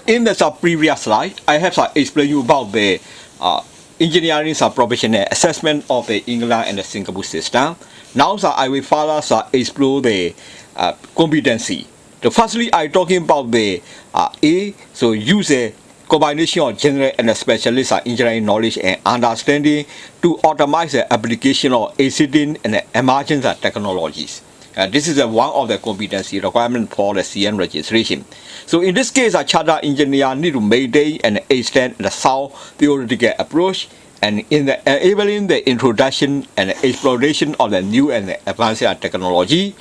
In the previous slide, I have explained you about the engineering professional assessment of the England and the Singapore system. Now, I will further explore the competency. So, firstly, I talking about the use a combination of general and specialist engineering knowledge and understanding to optimize the application of existing and emerging technologies. This is one of the competency requirement for the CN registration. So in this case, a chartered engineer need to maintain and extend the sound theoretical approach and in the enabling the introduction and exploration of the new and advanced technology.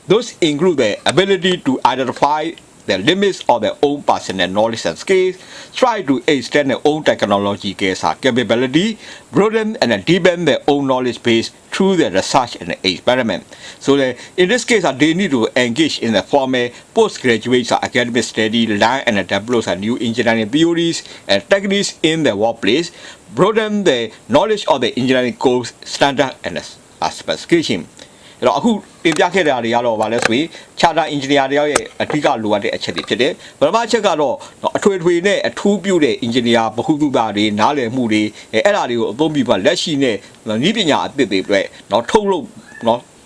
Those include the ability to identify the limits of their own personal knowledge and skills, try to extend their own technology capability, broaden and deepen their own knowledge base through the research and experiment. So in this case, they need to engage in the formal postgraduate academic study, learn and develop new engineering theories and techniques in the workplace, broaden the knowledge of the engineering course standard and specification. အခုတင်ပြခဲ့တာတွေကတော့ဗာလဲဆိုရင် charter engineer တွေရဲ့အဓိကလိုအပ်တဲ့အချက်တွေဖြစ်တယ်။ပထမအချက်ကတော့အထွေထွေနဲ့အထူးပြုတဲ့ engineer ဗဟုသုတတွေနားလည်မှုတွေအဲ့ဒါတွေကိုအသုံးပြုပါလက်ရှိနဲ့နည်းပညာအသစ်တွေအတွက်ထုတ်လုပ်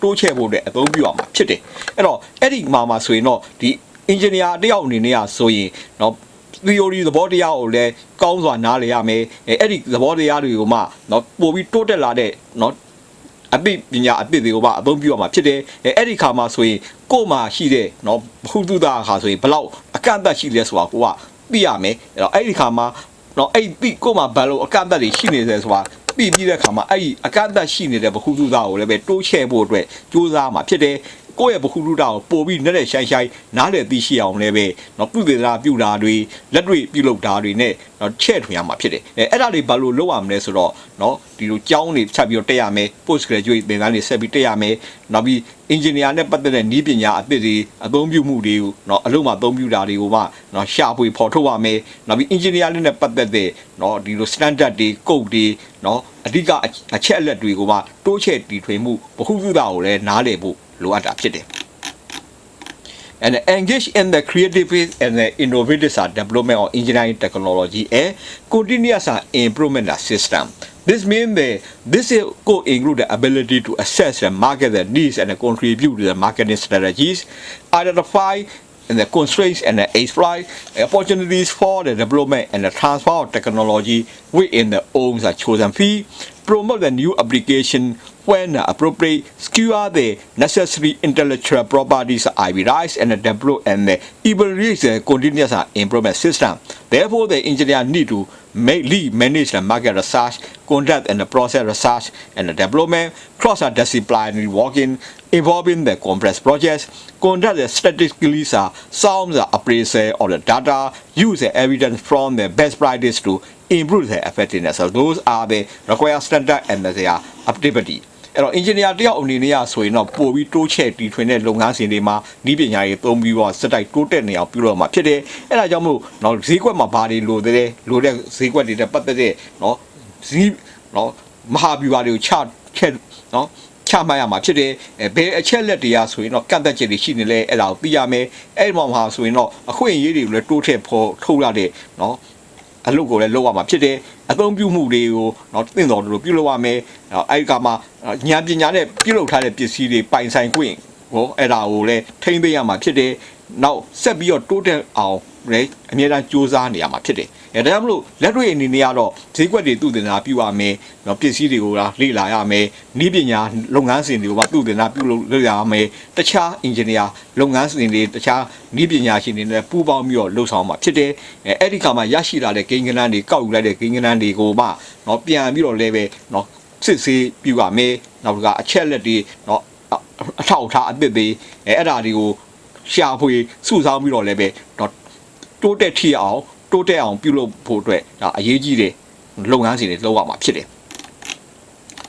တိုးချဲ့ဖို့အတွက်အသုံးပြုရမှာဖြစ်တယ်။အဲ့တော့အဲ့ဒီမှာဆိုရင်တော့ဒီ engineer တယောက်အနေနဲ့ဆိုရင်theory သဘောတရားကိုလည်းကောင်းစွာနားလည်ရမယ်။အဲ့ဒီသဘောတရားတွေကိုမှပို့ပြီးတိုးတက်လာတဲ့အပိပညာအပစ်တွေကိုပါအသုံးပြုရမှာဖြစ်တယ်အဲ့ဒီခါမှာဆိုရင်ကို့မှာရှိတဲ့ဘုသူတာခါဆိုရင်ဘလောက်အကန့်အသတ်ရှိလဲဆိုတာကိုကသိရမယ်အဲ့ဒီခါမှာအဲ့ဒီကို့မှာဘယ်လိုအကန့်အသတ်တွေရှိနေလဲဆိုတာပြီးတဲ့ခါမှာအဲ့ဒီအကန့်အသတ်ရှိနေတဲ့ဘုသူတာကိုလည်းပဲတိုးချဲ့ဖို့အတွက်ကြိုးစားမှာဖြစ်တယ်ကိုယ့်ရဲ့ဘခုလူတာကိုပို့ပြီးနဲ့ရှိုင်းနားလည်သိရှိအောင်လည်းပဲပြုသေတာပြုတာတွေလက်တွေ့ပြုလုပ်တာတွေနဲ့ချဲ့ထွင်ရမှာဖြစ်တယ်အဲ့ဒါတွေဘာလို့လုပ်ရမလဲဆိုတော့ဒီလိုကြောင်းတွေချက်ပြီးတက်ရမယ် post graduate သင်တန်းတွေဆက်ပြီးတက်ရမယ်နောက်ပြီး engineer နဲ့ပတ်သက်တဲ့နည်းပညာအသစ်တွေအသုံးပြုမှုတွေကိုအလုံးမှာအသုံးပြုတာတွေကိုမှရှာဖွေဖော်ထုတ်ရမယ်နောက်ပြီး engineer နဲ့ပတ်သက်တဲ့ဒီလို standard တွေ code တွေအဓိကအချက်အလက်တွေကိုမှတိုးချဲ့တီထွင်မှုဘခုသုတာကိုလည်းနားလည်ဖို့လိုအပ်တာဖြစ်တယ် and engage in the creative and the innovative development of engineering technology and continuous improvement system. This means that this could include the ability to assess the market the needs and contribute to the marketing strategies, identify and the constraints and exploit opportunities for the development and the transfer of technology within the own chosen field, promote the new application when appropriate, secure the necessary intellectual properties IPRs and develop and evaluate the continuous improvement system. Therefore, the engineer need to manage the market research, conduct and the process research and the development, cross-disciplinary working, involving the complex projects, conduct the statistically sound appraisal of the data, use the evidence from the best practice to improve the effectiveness. So those are the required standard and their activity. အဲ့တော့ engineer တယောက်အနေနဲ့ဆိုရင်တော့ပို့ပြီးတိုးချဲ့တီထွင်တဲ့လုပ်ငန်းစဉ်တွေမှာနည်းပညာရေးသုံးပြီးတော့စက်တိုက်တိုးတက်နေအောင်ပြုလုပ်မှာဖြစ်တယ်အဲ့ဒါကြောင့်မို့ဈေးကွက်မှာဘာတွေလိုတဲ့ဈေးကွက်တွေနဲ့ပတ်သက်တဲ့ဈေးမဟာဗျူဟာတွေကိုချမှတ်ရမှာဖြစ်တယ်ဘယ်အချက်လက်တွေကဆိုရင်တော့ကန့်သက်ချက်တွေရှိနေလဲအဲ့ဒါကိုသိရမယ်အဲ့ဒီမှာဆိုရင်တော့အခွင့်အရေးတွေကိုလည်းတိုးထည့်ဖို့ထုတ်ရတဲ့အလုပ်ကိုလည်းလုပ်ရမှာဖြစ်တယ်အသုံးပြုမှုတွေကိုသင့်တော်လို့ပြုလုပ်ရမယ်အဲ့ဒီကမှဉာဏ်ပညာနဲ့ပြုလုပ်ထားတဲ့ပစ္စည်းတွေပိုင်ဆိုင်ခွင့်အဲ့ဒါကိုလည်းထိန်းသိမ်းရမှာဖြစ်တယ်နောက်ဆက်ပြီးတော့တိုးတက်အောင်လည်းအများအားစူးစမ်းနေရမှာဖြစ်တယ်ဒါကြောင့်မလို့လက်တွေ့အနေနဲ့ကတော့ဈေးကွက်တွေသူ့တင်တာပြုရမယ်ပစ္စည်းတွေကိုလေ့လာရမယ်နည်းပညာလုပ်ငန်းစဉ်တွေကိုသူ့တင်တာပြုလုပ်ရမယ်တခြား engineer လုပ်ငန်းစဉ်တွေတခြားနည်းပညာရှင်တွေနဲ့ပူးပေါင်းပြီးတော့လုပ်ဆောင်မှာဖြစ်တယ်အဲ့ဒီခါမှာရရှိလာတဲ့ကိန်းဂဏန်းတွေကောက်ယူလိုက်တဲ့ကိန်းဂဏန်းတွေကိုမှပြန်ပြီးတော့လည်းပဲစစ်ဆေးပြုရမယ်နောက်ကအချက်လက်တွေအထောက်အထားအသစ်တွေအဲ့ဒါတွေကိုရှာဖွေစုဆောင်းပြီးတော့လည်းပဲတိုးတက်ထီအောင်တိုးတက်အောင်ပြုလုပ်ဖို့အတွက်အရေးကြီးတဲ့လုပ်ငန်းစဉ်တွေလုပ်ရမှာဖြစ်တယ်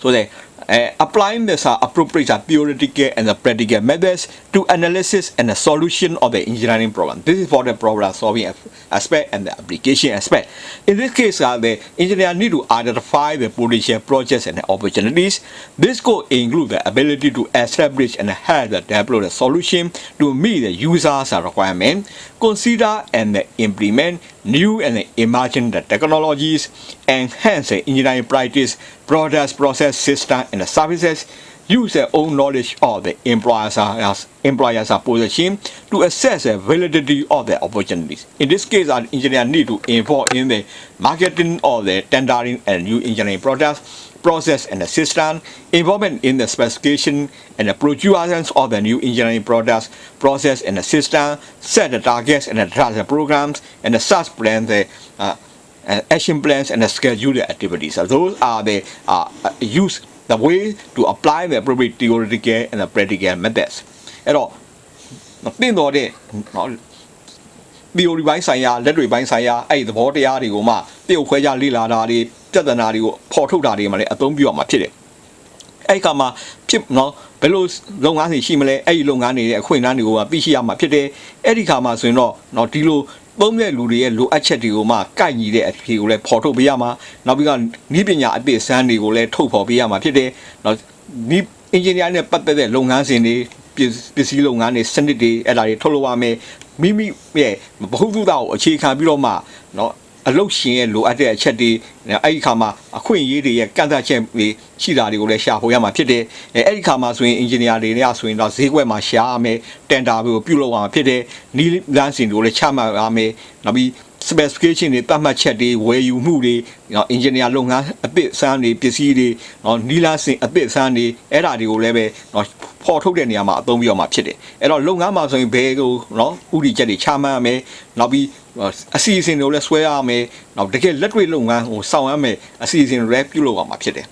ဆိုတဲ့ applying this appropriate theoretical and the practical methods to analysis and the solution of the engineering problem. This is for the problem solving aspect and the application aspect. In this case, the engineer need to identify the potential projects and the opportunities. This could include the ability to establish and help the develop the solution to meet the user's requirement, consider and implement new and emerging technologies, enhance engineering practice, products, process, system, and services, use their own knowledge of the employer's position to assess the validity of the opportunities. In this case, an engineer need to involve in the marketing of the tendering and new engineering products, process and the system, involvement in the specification and the procurement of the new engineering products, process and the system, set the targets and the target programs, and the such plan the action plans and the schedule the activities. So those are the use the way to apply the appropriate theoretical and the practical methods. အဲ့တော့သင်တော်တဲ့ theory ပိုင်းဆိုင်ရာလက်တွေ့ပိုင်းဆိုင်ရာအဲ့ဒီသဘောတရားတွေကိုမှတရုပ်ခွဲခြားလေ့လာတာတွေပြဿနာတွေကိုဖော်ထုတ်တာတွေမှလည်းအသုံးပြုရမှာဖြစ်တယ်။အဲ့ဒီကမှာဖြစ်နော်ဘယ်လိုလုပ်ငန်းတွေရှိမလဲအဲ့ဒီလုပ်ငန်းတွေရဲ့အခွင့်အလမ်းတွေကိုသိရှိရမှာဖြစ်တယ်။အဲ့ဒီခါမှာဆိုရင်တော့နော်ဒီလိုသုံးတဲ့လူတွေရဲ့လိုအပ်ချက်တွေကိုမှကိုက်ညီတဲ့အဖြေကိုလည်းဖော်ထုတ်ပေးရမှာနောက်ပြီးကဤပညာအပြည့်စမ်းတွေကိုလည်းထုတ်ဖော်ပေးရမှာဖြစ်တယ်။နော်ဒီ engineer နဲ့ပတ်သက်တဲ့လုပ်ငန်းစဉ်တွေပစ္စည်းလုပ်ငန်းတွေစနစ်တွေအဲ့ဒါတွေထုတ်လုပ်ရမယ်မိမိရဲ့ဘ ഹു တုတာကိုအခြေခံပြီးတော့မှနော်အလုပ်ရှင်ရဲ့လိုအပ်တဲ့အချက်တွေအဲ့ဒီခါမှာအခွင့်အရေးတွေရဲ့ကန့်သတ်ချက်တွေရှိတာတွေကိုလည်းရှာဖွေရမှာဖြစ်တယ်အဲ့ဒီခါမှာဆိုရင် engineer တွေနဲ့ဆိုရင်တော့ဈေးကွက်မှာရှာရမယ်တန်တာကိုပြုလုပ်ရမှာဖြစ်တယ်နီးလမ်းစဉ်တွေကိုလည်းချမှတ်ရမယ်နောက်ပြီး specification တွေတတ်မှတ်ချက်တွေဝယ်ယူမှုတွေနော် engineer လုပ်ငန်းအသစ်စမ်းတွေပစ္စည်းတွေနော်နီးလမ်းစဉ်အသစ်စမ်းတွေအဲ့ဒါတွေကိုလည်းပဲနော်ဖော်ထုတ်တဲ့နေရာမှာအသုံးပြုရမှာဖြစ်တယ်အဲ့တော့လုပ်ငန်းမှာဆိုရင်ဘယ်ကိုနော်ဥတီချက်တွေချမှတ်ရမယ်နောက်ပြီးအစီအစဉ်တွေကိုလည်းဆွဲရမယ်နောက်တကယ်လက်တွေ့လုပ်ငန်းကိုဆောင်ရမယ်အစီအစဉ်တွေပြုလုပ်ရမှာဖြစ်တယ်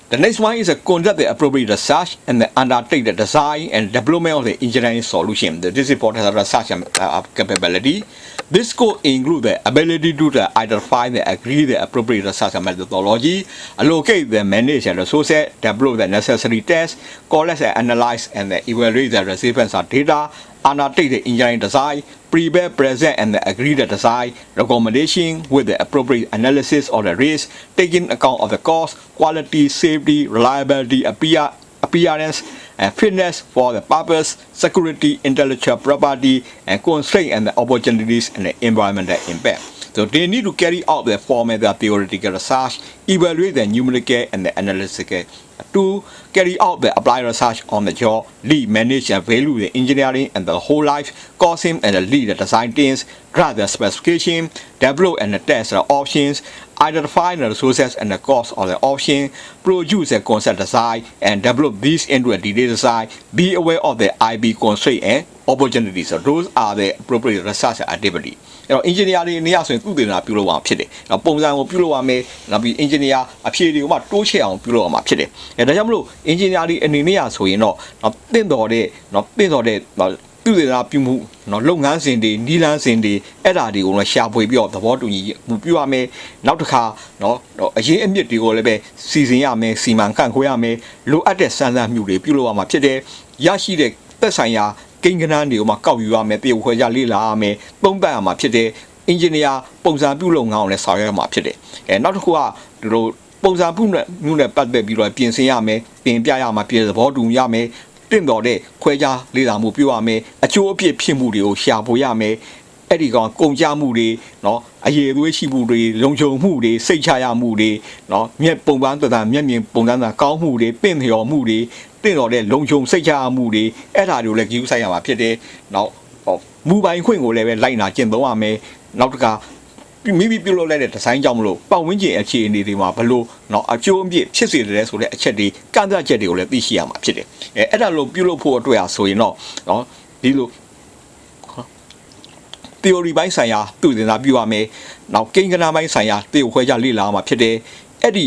The next one is to conduct the appropriate research and undertake the design and development of the engineering solution. This is for the research capability. This could include the ability to identify and agree the appropriate research methodology, allocate the manage the resources, develop the necessary tests, collect and analyze and evaluate the recipients of data, undertake the engineering design, prepare, present and agree the design recommendation with the appropriate analysis of the risk, taking account of the cost, quality, safety, reliability, appearance, and fitness for the purpose, security, intellectual property, and constraint and the opportunities and the environmental impact. So they need to carry out the formal theoretical research, evaluate the numerical and the analytical to carry out the applied research on the job, lead, manage and value the engineering and the whole life, costing and lead the design teams, draft the specification, develop and test the options, identify the resources and the cost of the option, produce a concept design and develop these into a detailed design, be aware of the IB constraint and opportunities. So those are the appropriate research activity. အဲ့တော့ engineer တွေနေရာဆိုရင်သူ့တင်တာပြုလုပ်အောင်ဖြစ်တယ်။နောက်ပုံစံကိုပြုလုပ်ရမယ်။နောက်ပြီး engineer အဖြေတွေကိုမှတိုးချဲ့အောင်ပြုလုပ်အောင်ဖြစ်တယ်။ဒါကြောင့်မလို့ engineer တွေအနေနဲ့ဆိုရင်တော့တင့်တော်တဲ့သူ့တင်တာပြုမှုလုပ်ငန်းစဉ်တွေနီးလန်းစဉ်တွေအဲ့ဒါတွေကိုလည်းရှာဖွေပြီးတော့သဘောတူညီမှုပြုရမယ်။နောက်တစ်ခါအရေးအမြစ်တွေကိုလည်းပဲစီစဉ်ရမယ်စီမံခန့်ခွဲရမယ်။လိုအပ်တဲ့စံစမ်းမှုတွေပြုလုပ်ရမှာဖြစ်တယ်။ရရှိတဲ့သက်ဆိုင်ရာကိန်းဂဏန်းတွေကိုမှကောက်ယူရမယ်တရုပ်ခွဲခြားလေ့လာရမယ်သုံးသပ်ရမှာဖြစ်တယ် engineer ပုံစံပြုလုပ်ငန်းအောင်လည်းဆောင်ရွက်ရမှာဖြစ်တယ်နောက်တစ်ခုကဒီလိုပုံစံပြုမှုနဲ့ပတ်သက်ပြီးတော့ပြင်ဆင်ရမယ်ပြင်ပြရမှာပြည်သဘောတူရမယ်တင့်တော်တဲ့ခွဲခြားလေ့လာမှုပြုရမယ်အကျိုးအပြည့်ဖြစ်မှုတွေကိုရှာဖွေရမယ်အဲ့ဒီကောင်ကုန်ကြမှုတွေအရေးအသွေးရှိမှုတွေလုံခြုံမှုတွေစိတ်ချရမှုတွေမျက်ပုံပန်းသက်သာမျက်မြင်ပုံစံသာကောင်းမှုတွေပင့်လျော်မှုတွေတင့်တော်တဲ့လုံခြုံစိတ်ချရမှုတွေအဲ့ဒါတွေကိုလည်းကြည့်ဆိုင်ရမှာဖြစ်တယ်နောက်မူပိုင်ခွင့်ကိုလည်းပဲလိုက်နာကျင့်သုံးရမယ်နောက်တစ်ခါမိမိပြုလုပ်လိုက်တဲ့ဒီဇိုင်းကြောင့်မလို့ပတ်ဝန်းကျင်အခြေအနေတွေမှာဘလို့အကျိုးအပြည့်ဖြစ်စေတယ်ဆိုတဲ့အချက်တွေကန့်သတ်ချက်တွေကိုလည်းသိရှိရမှာဖြစ်တယ်အဲ့ဒါလို့ပြုလုပ်ဖို့အတွက်ဆိုရင်ဒီလို theory ပိုင်းဆိုင်ရာသူတင်တာပြုရမယ်နောက်ကိန်းဂဏန်းပိုင်းဆိုင်ရာတရုပ်ခွဲခြားလေ့လာမှာဖြစ်တယ်အဲ့ဒီ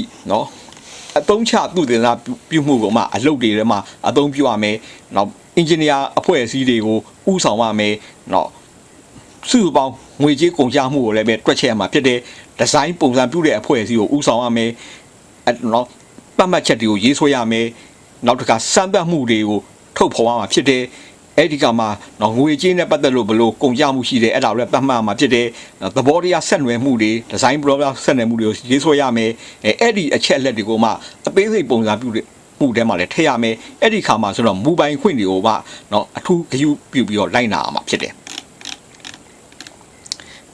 အသုံးချသူတင်တာပြုမှုကမှအလုပ်တွေထဲမှာအသုံးပြုရမယ်နောက် engineer အဖွဲ့အစည်းတွေကိုဥဆောင်ရမယ်နောက်စုပေါင်းငွေကြေးကုန်ကျမှုကိုလည်းပဲတွက်ချက်ရမှာဖြစ်တယ်ဒီဇိုင်းပုံစံပြုတဲ့အဖွဲ့အစည်းကိုဥဆောင်ရမယ်ပတ်မှတ်ချက်တွေကိုရေးဆွဲရမယ်နောက်တစ်ခါစမ်းသပ်မှုတွေကိုထုတ်ဖော်ရမှာဖြစ်တယ်အဲ့ဒီကမှာငွေကြေးနဲ့ပတ်သက်လို့ဘလို့ကုန်ကျမှုရှိတယ်အဲ့ဒါလည်းပတ်မှတ်မှာဖြစ်တယ်သဘောတရားဆက်နွယ်မှုတွေဒီဇိုင်း problem ဆက်နွယ်မှုတွေကိုရေးဆွဲရမယ်အဲ့ဒီအချက်လက်တွေကိုမှအသေးစိတ်ပုံစံပြုတဲ့ မှုထဲမှာလည်းထည့်ရမယ်အဲ့ဒီခါမှာဆိုတော့မူပိုင်ခွင့်တွေကိုပါเนาะအထူးဂရုပြုပြီးတော့လိုက်နာရမှာဖြစ်တယ်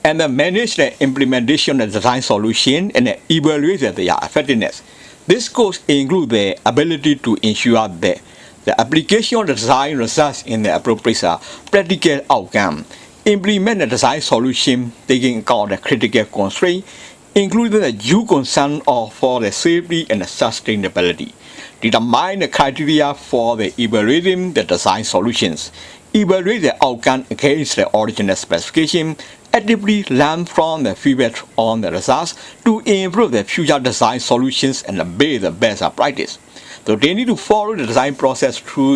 and then manage the implementation of the design solution and evaluate their effectiveness. This course includes the ability to ensure that the application of the design results in the appropriate practical outcome. Implement the design solution taking account the critical constraints, including the due concern for the safety and the sustainability. Determine the criteria for the evaluating the design solutions. Evaluate the outcome against the original specification. Actively learn from the feedback on the results to improve the future design solutions and be the best practice. So they need to follow the design process through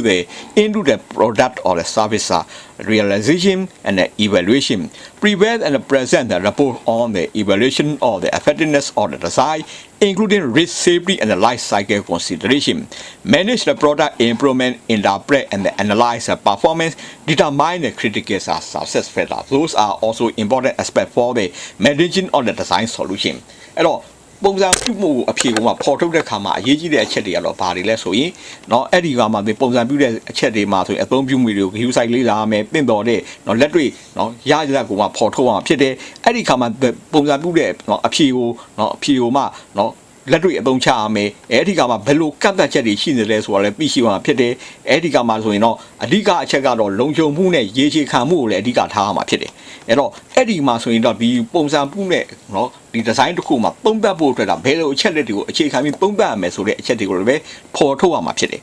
into the product or the service realization and the evaluation. Prepare and present the report on the evaluation of the effectiveness of the design, including risk, safety, and the life cycle consideration. Manage the product improvement, interpret and analyze the performance, determine the critical success factors. Those are also important aspects for the managing of the design solution. အဲ့တော့ပုံစံပြုမှုအဖြေကပေါ်ထုတ်တဲ့ခါမှာအရေးကြီးတဲ့အချက်တွေကတော့ဘာတွေလဲဆိုရင်เนาะအဲ့ဒီကမှပုံစံပြုတဲ့အချက်တွေမှာဆိုရင်အသုံးပြုမှုတွေကို view site လေးလာမယ်တင့်တော်တဲ့เนาะလက်တွေ့เนาะရရကပေါ်ထုတ်အောင်ဖြစ်တယ်အဲ့ဒီခါမှာပုံစံပြုတဲ့เนาะအဖြေကိုเนาะအဖြေကိုမှเนาะလက်တွေ့အသုံးချရမယ်အဲ့ဒီကမှဘယ်လိုကတ်သက်ချက်တွေရှိနေလဲဆိုတာလည်းသိရှိအောင်ဖြစ်တယ်အဲ့ဒီကမှဆိုရင်တော့အဓိကအချက်ကတော့လုံခြုံမှုနဲ့ရေရှည်ခံမှုကိုလည်းအဓိကထားရမှာဖြစ်တယ်အဲ့တော့အဲ့ဒီမှာဆိုရင်တော့ဒီပုံစံပြုနဲ့เนาะဒီ design တစ်ခုမှာသုံးသပ်ဖို့အတွက်ဒါဘယ်လိုအချက်လက်တွေကိုအခြေခံပြီးသုံးသပ်ရမယ်ဆိုတဲ့အချက်တွေကိုလည်းပဲပေါ်ထုတ်ရမှာဖြစ်တယ်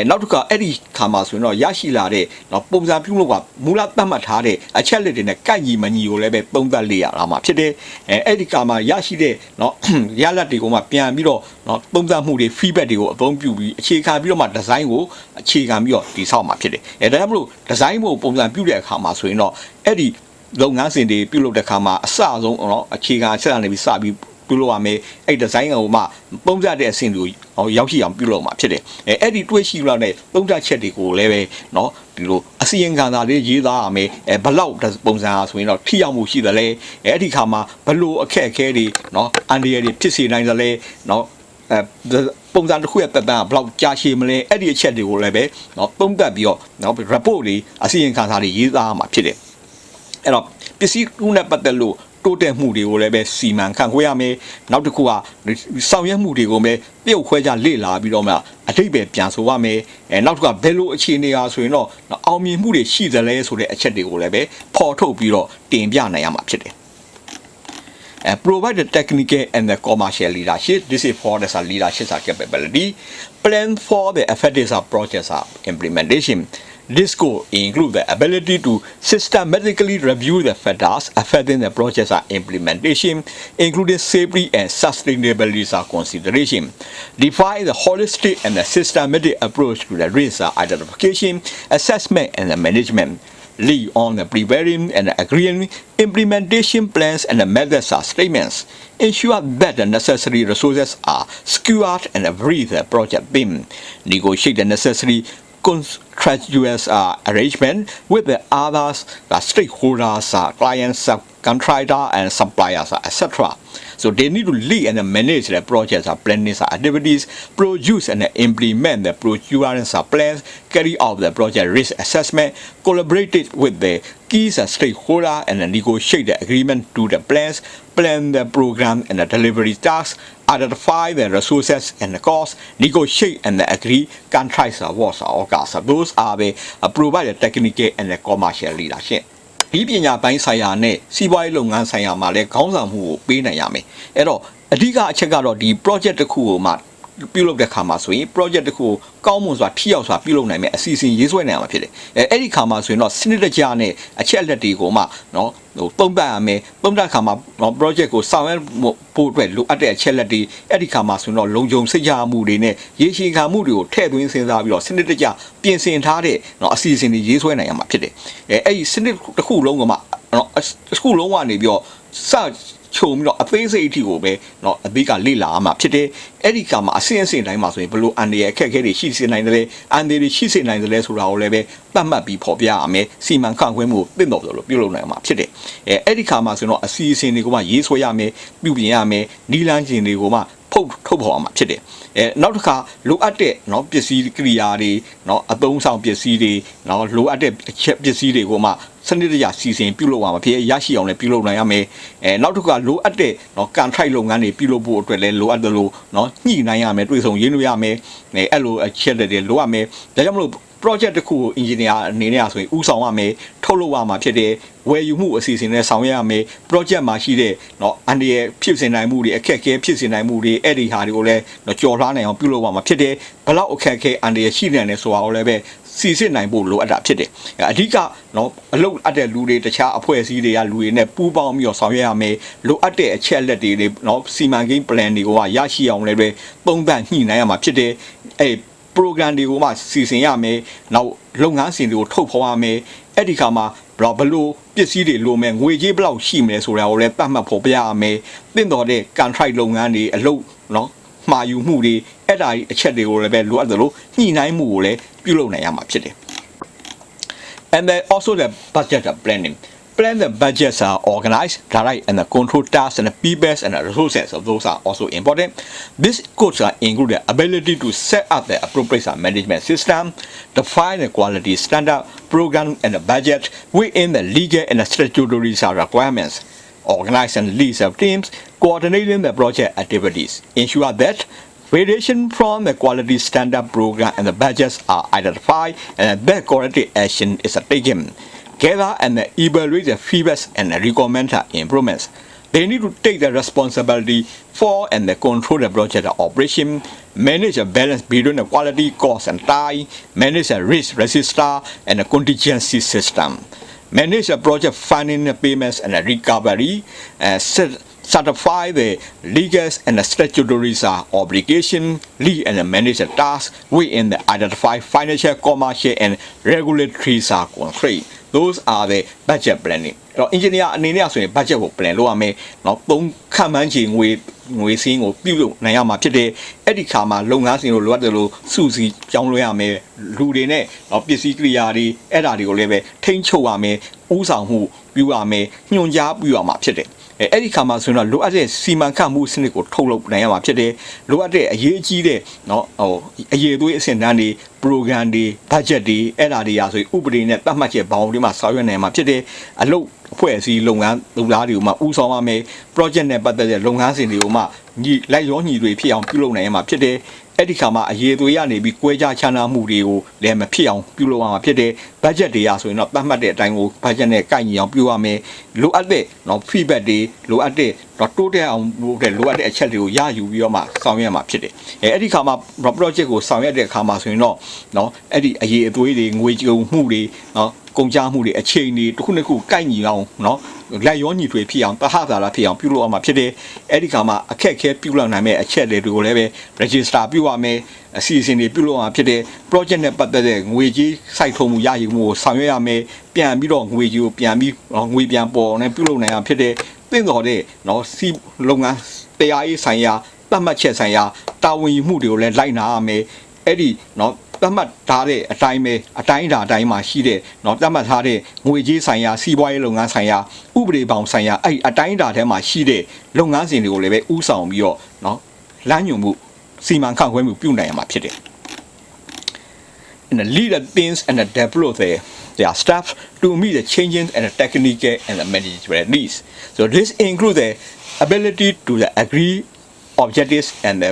နောက်တစ်ခါအဲ့ဒီခါမှာဆိုရင်တော့ရရှိလာတဲ့เนาะပုံစံပြုလို့ကမူလသတ်မှတ်ထားတဲ့အချက်လက်တွေနဲ့ကိုက်ညီမညီကိုလည်းပဲသုံးသပ်လေ့ရတာမှာဖြစ်တယ်အဲ့ဒီခါမှာရရှိတဲ့เนาะရလဒ်တွေကိုမှပြန်ပြီးတော့เนาะသုံးသပ်မှုတွေ feedback တွေကိုအသုံးပြုပြီးအခြေခံပြီးတော့မှ design ကိုအခြေခံပြီးတော့တည်ဆောက်မှာဖြစ်တယ်ဒါကြောင့်မလို့ design ကိုပုံစံပြုတဲ့အခါမှာဆိုရင်တော့အဲ့ဒီလုပ်ငန်းစဉ်တွေပြုလုပ်တဲ့အခါမှာအစအဆုံးเนาะအခြေခံဆက်လာနေပြီးစပြီးပြုလုပ်ရမယ်အဲ့ design ကိုမှပုံစံတဲ့အဆင့်ကိုရောက်ရှိအောင်ပြုလုပ်မှာဖြစ်တယ်အဲ့ဒီတွေးရှိရတဲ့ပုံစံချက်တွေကိုလည်းပဲเนาะဒီလိုအစီရင်ခံစာလေးရေးသားရမယ်ဘလောက်ပုံစံဆိုရင်တော့ထိရောက်မှုရှိတယ်လေအဲ့ဒီခါမှာဘလို့အခက်အခဲတွေเนาะအန်ဒီရတွေဖြစ်စေနိုင်တယ်လေเนาะပုံစံတစ်ခုရဲ့တက်တန်းကဘလောက်ကြာရှည်မလဲအဲ့ဒီအချက်တွေကိုလည်းပဲเนาะသုံးသပ်ပြီးတော့เนาะ report တွေအစီရင်ခံစာတွေရေးသားရမှာဖြစ်တယ်အဲ့တော့ပစ္စည်းကူးနဲ့ပတ်သက်လို့တိုးတက်မှုတွေကိုလည်းပဲစီမံခန့်ခွဲရမယ်နောက်တစ်ခုကဆောင်ရွက်မှုတွေကိုပဲပြုတ်ခွဲကြလေ့လာပြီးတော့မှအထိပ္ပယ်ပြန်ဆိုရမယ်နောက်တစ်ခုကဘယ်လိုအခြေအနေအားဆိုရင်တော့အောင်မြင်မှုတွေရှိသလဲဆိုတဲ့အချက်တွေကိုလည်းပဲပေါ်ထုတ်ပြီးတော့တင်ပြနိုင်ရမှာဖြစ်တယ်provide the technical and the commercial leadership. This is for the leadership capability. Plan for the effective project implementation. This could include the ability to systematically review the factors affecting the project implementation, including safety and sustainability consideration. Define the holistic and the systematic approach to the risk identification, assessment, and the management. Lead on the preparing and agreeing implementation plans and the methods statements. Ensure that the necessary resources are secured and breathe the project team. Negotiate the necessary contractual arrangement with the others, the stakeholders, clients, contractor and suppliers, etc. So they need to lead and manage the projects, planning activities, produce and implement the procurement plans, carry out the project risk assessment, collaborate with the key stakeholders and negotiate the agreement to the plans, plan the program and the delivery tasks, identify the resources and the costs, negotiate and agree contracts awards or costs. Those are the provided technical and the commercial leadership. ဒီပညာပိုင်းဆိုင်ရာနဲ့စီးပွားရေးလုပ်ငန်းဆိုင်ရာမှာလည်းခေါင်းဆောင်မှုကိုပေးနိုင်ရမယ်အဲ့တော့အဓိကအချက်ကတော့ဒီ project တစ်ခုကိုမှပြုလုပ်တဲ့ခါမှာဆိုရင် project တစ်ခုကိုကောင်းမွန်စွာထိရောက်စွာပြုလုပ်နိုင်မယ်အစီအစဉ်ရေးဆွဲနိုင်မှာဖြစ်တယ်အဲ့ဒီခါမှာဆိုရင်တော့စနစ်တကျနဲ့အချက်အလက်တွေကိုမှเนาะသုံးသပ်ရမယ်သုံးသပ်ခါမှာ project ကိုဆောင်ရွက်ဖို့အတွက်လိုအပ်တဲ့အချက်လက်တွေအဲ့ဒီခါမှာဆိုရင်တော့လုံခြုံစိတ်ချမှုတွေနဲ့ရေရှည်ခံမှုတွေကိုထည့်သွင်းစဉ်းစားပြီးတော့စနစ်တကျပြင်ဆင်ထားတဲ့เนาะအစီအစဉ်တွေရေးဆွဲနိုင်ရမှာဖြစ်တယ်အဲ့ဒီစနစ်တစ်ခုလုံးကမှเนาะတစ်ခုလုံးကနေပြီးတော့စချုံပြီးတော့အသေးစိတ်အထိကိုပဲเนาะအသေးကလေ့လာမှာဖြစ်တယ်အဲ့ဒီကမှာအစင်းအစင်းတိုင်းမှာဆိုရင်ဘလို့အန်ဒီရဲ့အခက်အခဲတွေရှိစေနိုင်တယ်အန်ဒီတွေရှိစေနိုင်တယ်ဆိုတာကိုလည်းပဲသတ်မှတ်ပြီးဖော်ပြရမယ်စီမံခန့်ခွဲမှုတင့်တော်လို့ပြုလုပ်နိုင်မှာဖြစ်တယ်အဲ့ဒီခါမှာဆိုရင်တော့အစီအစဉ်တွေကိုမှရေးဆွဲရမယ်ပြုပြင်ရမယ်နီးလန်းကျင်တွေကိုမှ ထုတ်ဖော်အောင်မှာဖြစ်တယ်နောက်တစ်ခါလိုအပ်တဲ့နော်ပစ္စည်းကိရိယာတွေနော်အသုံးဆောင်ပစ္စည်းတွေနော်လိုအပ်တဲ့အချက်ပစ္စည်းတွေကိုမှစနစ်တကျစီစဉ်ပြုလုပ်ရမှာဖြစ်ရရှိအောင်လည်းပြုလုပ်နိုင်ရမယ်နောက်တစ်ခါလိုအပ်တဲ့နော်ကန်ထရိုက်လုပ်ငန်းတွေပြုလုပ်ဖို့အတွက်လည်းလိုအပ်တယ်လို့နော်ညှိနှိုင်းရမယ်တွေ့ဆုံရင်းလို့ရမယ်အဲ့လိုအချက်တွေလိုရမယ်ဒါကြောင့်မလို့ project တစ်ခုကို engineer အနေနဲ့ဆိုရင်ဥဆောင်ရမယ်ထုတ်လုပ်ရမှာဖြစ်တယ်ဝယ်ယူမှုအစီအစဉ်နဲ့ဆောင်ရွက်ရမယ် project မှာရှိတဲ့เนาะအန်ဒီရဲ့ဖြစ်စင်နိုင်မှုတွေအခက်အခဲဖြစ်စင်နိုင်မှုတွေအဲ့ဒီဟာတွေကိုလည်းเนาะကြော်လွှားနိုင်အောင်ပြုလုပ်ရမှာဖြစ်တယ်ဘလောက်အခက်အခဲအန်ဒီရဲ့ရှိနေတယ်ဆိုတာကိုလည်းပဲစီစစ်နိုင်ဖို့လိုအပ်တာဖြစ်တယ်အဓိကเนาะအလုပ်အပ်တဲ့လူတွေတခြားအဖွဲ့အစည်းတွေကလူတွေနဲ့ပူးပေါင်းပြီးတော့ဆောင်ရွက်ရမယ်လိုအပ်တဲ့အချက်အလက်တွေเนาะစီမံကိန်း plan တွေကိုရရှိအောင်လည်းပဲသုံးသပ်ညှိနှိုင်းရမှာဖြစ်တယ်အဲ့ program တွေကိုမှစီစဉ်ရမယ်နောက်လုပ်ငန်းစဉ်တွေကိုထုတ်ဖော်ရမယ်အဲ့ဒီခါမှာဘလို့ပစ္စည်းတွေလိုမယ်ငွေကြေးဘလောက်ရှိမယ်ဆိုတာကိုလည်းပတ်မှတ်ဖော်ပြရမယ်တင့်တော်တဲ့ contract လုပ်ငန်းတွေအလုပ်เนาะမှာယူမှုတွေအဲ့ဒါအချက်တွေကိုလည်းပဲလိုအပ်တယ်လို့ညှိနှိုင်းမှုကိုလည်းပြုလုပ်နိုင်ရမှာဖြစ်တယ် and then also the budget planning plan the budgets are organized, direct and control tasks and the people and the resources of those are also important. This could include the ability to set up the appropriate management system, define the quality standard, program and the budget within the legal and the statutory requirements, organize and lead the teams, coordinating the project activities, ensure that variation from the quality standard program and the budgets are identified and that corrective action is taken. Gather and evaluate the feedback and recommend improvements. They need to take the responsibility for and control the project operation, manage a balance between the quality, cost and time, manage a risk register and a contingency system, manage a project funding payments and recovery, certify the legal and statutory obligation, lead and manage the tasks within the identified financial, commercial and regulatory constraints. Those are the budget planning အဲ့တော့ engineer အနေနဲ့ဆိုရင် budget ကို plan လုပ်ရမယ်เนาะသုံးခန့်မှန်းချိန်ငွေစင်းကိုပြုလုပ်နိုင်ရမှာဖြစ်တယ်အဲ့ဒီခါမှာလုပ်ငန်းစဉ်ကိုလိုအပ်တယ်လို့စုစည်းကြောင်းလွှဲရမယ်လူတွေနဲ့เนาะပစ္စည်းကိရိယာတွေအဲ့ဒါတွေကိုလည်းပဲထိန်းချုပ်ရမယ်ဥဆောင်မှုပြုရမယ်ညွှန်ကြားပြုရမှာဖြစ်တယ်အဲ့ဒီခါမှာဆိုရင်တော့လိုအပ်တဲ့စီမံခန့်မှုစနစ်ကိုထုတ်လုပ်နိုင်ရမှာဖြစ်တယ်လိုအပ်တဲ့အရေးကြီးတဲ့เนาะအရေးသွေးအဆင့်တန်းတွေ program တွေ budget တွေအဲ့ဒါတွေရာဆိုရင်ဥပဒေနဲ့သတ်မှတ်ချက်ဘောင်တွေမှာဆောင်ရွက်နိုင်မှာဖြစ်တယ်အလုပ်အဖွဲ့အစည်းလုပ်ငန်းလူသားတွေကိုမှဥဆောင်ရမယ် project နဲ့ပတ်သက်တဲ့လုပ်ငန်းစဉ်တွေကိုမှလိုက်ရောညီတွေဖြစ်အောင်ပြုလုပ်နိုင်ရမှာဖြစ်တယ်အဲ့ဒီခါမှာအရေးသွေးရနေပြီးကွဲခြားခြားနားမှုတွေကိုလည်းမဖြစ်အောင်ပြုလုပ်ရမှာဖြစ်တယ် budget တွေရာဆိုရင်တော့သတ်မှတ်တဲ့အတိုင်းကို budget နဲ့ကိုက်ညီအောင်ပြုရမယ်လိုအပ်တဲ့เนาะ feedback တွေလိုအပ်တဲ့တိုးတက်အောင်လိုအပ်တဲ့အချက်တွေကိုရယူပြီးတော့မှဆောင်ရွက်မှာဖြစ်တယ်အဲ့ဒီခါမှာ project ကိုဆောင်ရွက်တဲ့အခါမှာဆိုရင်တော့เนาะအဲ့ဒီအရေးအသွေးတွေငွေကြုံမှုတွေเนาะကုန်ကြမှုတွေအချိန်တွေတစ်ခုတစ်ခုကိုက်ညီအောင်เนาะလက်ရောညီတွေဖြစ်အောင်တဟသာလာဖြစ်အောင်ပြုလုပ်အောင်မှာဖြစ်တယ်အဲ့ဒီခါမှာအခက်အခဲပြုလုပ်နိုင်မဲ့အချက်တွေကိုလည်းပဲ register ပြုရမယ်အစီအစဉ်တွေပြုလုပ်အောင်ဖြစ်တယ် project နဲ့ပတ်သက်တဲ့ငွေကြီးစိုက်ထုံမှုရယူမှုကိုဆောင်ရွက်ရမယ်ပြန်ပြီးတော့ငွေကြီးကိုပြန်ပြီးငွေပြန်ပေါ်နဲ့ပြုလုပ်နိုင်အောင်ဖြစ်တယ်သင့်တော်တဲ့เนาะစီလုပ်ငန်းတရားရေးဆိုင်ရာသတ်မှတ်ချက်ဆိုင်ရာတာဝန်ယူမှုတွေကိုလည်းလိုက်နာရမယ်အဲ့ဒီเนาะသတ်မှတ်ထားတဲ့အတိုင်းပဲအတိုင်းအတိုင်းမှာရှိတဲ့เนาะသတ်မှတ်ထားတဲ့ငွေကြေးဆိုင်ရာစီးပွားရေးလုပ်ငန်းဆိုင်ရာဥပဒေပေါင်းဆိုင်ရာအဲ့အတိုင်းအတာထဲမှာရှိတဲ့လုပ်ငန်းစဉ်တွေကိုလည်းပဲဥဆောင်ပြီးတော့เนาะလမ်းညွှန်မှုစီမံခန့်ခွဲမှုပြုနိုင်ရမှာဖြစ်တယ် and the leader things and the develop their staff to meet the changes and the technical and the management needs so this includes the ability to agree objectives and the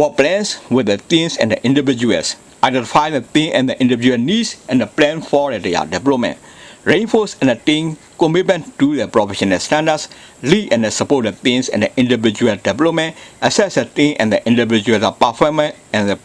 work plans with the teams and the individuals identify the team and the individual needs and the plan for their development reinforce and the team commitment to the professional standards lead and support the teams and the individual development assess the team and the individual performance and the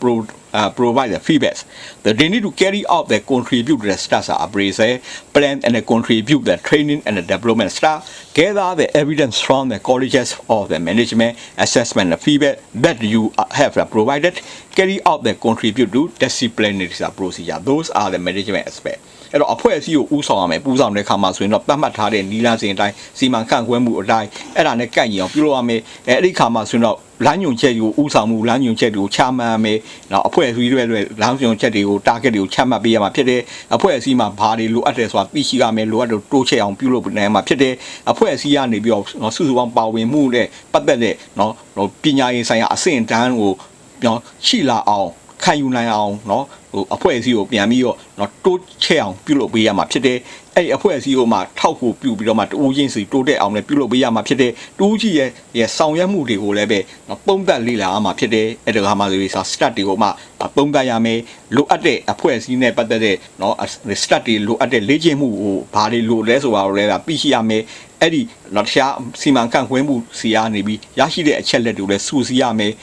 provide the feedback that they need to carry out the contribute to the staff appraisal plan and contribute the training and the development staff gather the evidence from the colleges of the management assessment and feedback that you have provided carry out the contribute to disciplinary procedure those are the management aspects အဲ့တော့အဖွဲ့အစည်းကိုဥဆောင်ရမယ်ပူးဆောင်တဲ့ခါမှာဆိုရင်တော့သတ်မှတ်ထားတဲ့နီလာစဉ်အတိုင်းစီမံခန့်ခွဲမှုအတိုင်းအဲ့ဒါနဲ့ကိုက်ညီအောင်ပြုလုပ်ရမယ်အဲ့ဒီခါမှာဆိုရင်တော့ လမ်းညွှန်ချက်ကိုဥဆောင်မှုလမ်းညွှန်ချက်တွေကိုချမှတ်မယ်နော်အဖွဲ့အစည်းတွေလမ်းညွှန်ချက်တွေကို target တွေကိုချမှတ်ပေးရမှာဖြစ်တယ်အဖွဲ့အစည်းမှာဘာတွေလိုအပ်တယ်ဆိုတာသိရှိရမယ်လိုအပ်လို့တိုးချဲ့အောင်ပြုလုပ်နိုင်မှာဖြစ်တယ်အဖွဲ့အစည်းကနေပြီးတော့နော်စုစုပေါင်းပါဝင်မှုနဲ့ပတ်သက်တဲ့နော်ပညာရေးဆိုင်ရာအဆင့်အတန်းကိုရှိလာအောင်ခံယူနိုင်အောင်နော်အဖွဲ့အစည်းကိုပြန်ပြီးတော့နော်တိုးချဲ့အောင်ပြုလုပ်ပေးရမှာဖြစ်တယ်အဲ့အဖွဲ့အစည်းကိုမှထောက်ဖို့ပြုပြီးတော့မှတူးချင်းစီတိုးတက်အောင်လည်းပြုလုပ်ပေးရမှာဖြစ်တယ်တူးကြီးရဲ့ဆောင်ရွက်မှုတွေကိုလည်းပဲပုံသက်လေ့လာရမှာဖြစ်တယ်အဲ့ဒါကမှဆိုပြီး start တွေကိုမှပုံသက်ရမယ်လိုအပ်တဲ့အဖွဲ့အစည်းနဲ့ပတ်သက်တဲ့နော် start တွေလိုအပ်တဲ့လေ့ကျင့်မှုကိုဘာတွေလိုလဲဆိုတာကိုလည်းသိရှိရမယ်အဲ့ဒီနောက်တစ်ခြားစီမံခန့်ခွဲမှုစီကနေပြီးရရှိတဲ့အချက်လက်တွေလည်းစုစည်းရမယ်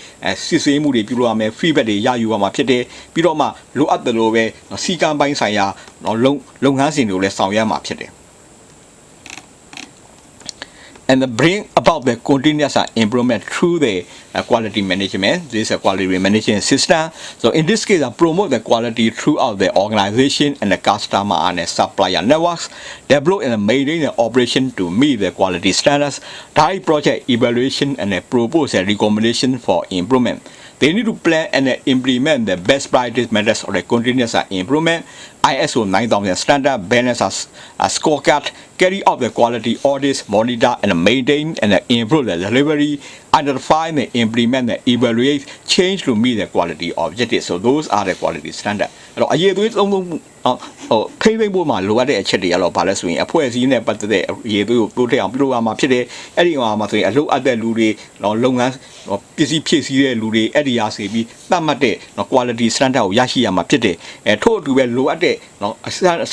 စစ်ဆေးမှုတွေပြုလုပ်ရမယ် feedback တွေရယူရမှာဖြစ်တယ်ပြီးတော့မှလိုအပ်တယ်လို့ပဲစီကံပိုင်းဆိုင်ရာလုပ်ငန်းစဉ်တွေကိုလည်းဆောင်ရွက်မှာဖြစ်တယ်and bring about the continuous improvement through the quality management. This is a quality management system. So in this case, promote the quality throughout the organization and the customer and the supplier networks. Develop and maintain the operation to meet the quality standards. Direct project evaluation and propose a recommendation for improvement. They need to plan and implement the best practice methods of the continuous improvement. ISO 9000 standard balance a scorecard, carry out the quality audits, monitor and maintain and improve the delivery, identify and implement and evaluate change to meet the quality objectives. So those are the quality standard. အဲ့တော့အရေးသွေးသုံးထိမ့်သိမ့်ဖို့မှာလိုအပ်တဲ့အချက်တွေကတော့ဘာလဲဆိုရင်အဖွဲ့အစည်းနဲ့ပတ်သက်တဲ့အရေးသွေးကိုတိုးတက်အောင်ပြုလုပ်ရမှာဖြစ်တယ်အဲ့ဒီမှာဆိုရင်အလုပ်အပ်တဲ့လူတွေလုပ်ငန်းပစ္စည်းဖြည့်ဆည်းတဲ့လူတွေအဲ့ဒီအားစေပြီးသတ်မှတ်တဲ့ quality standard ကိုရရှိရမှာဖြစ်တယ်ထို့အတူပဲလိုအပ်တဲ့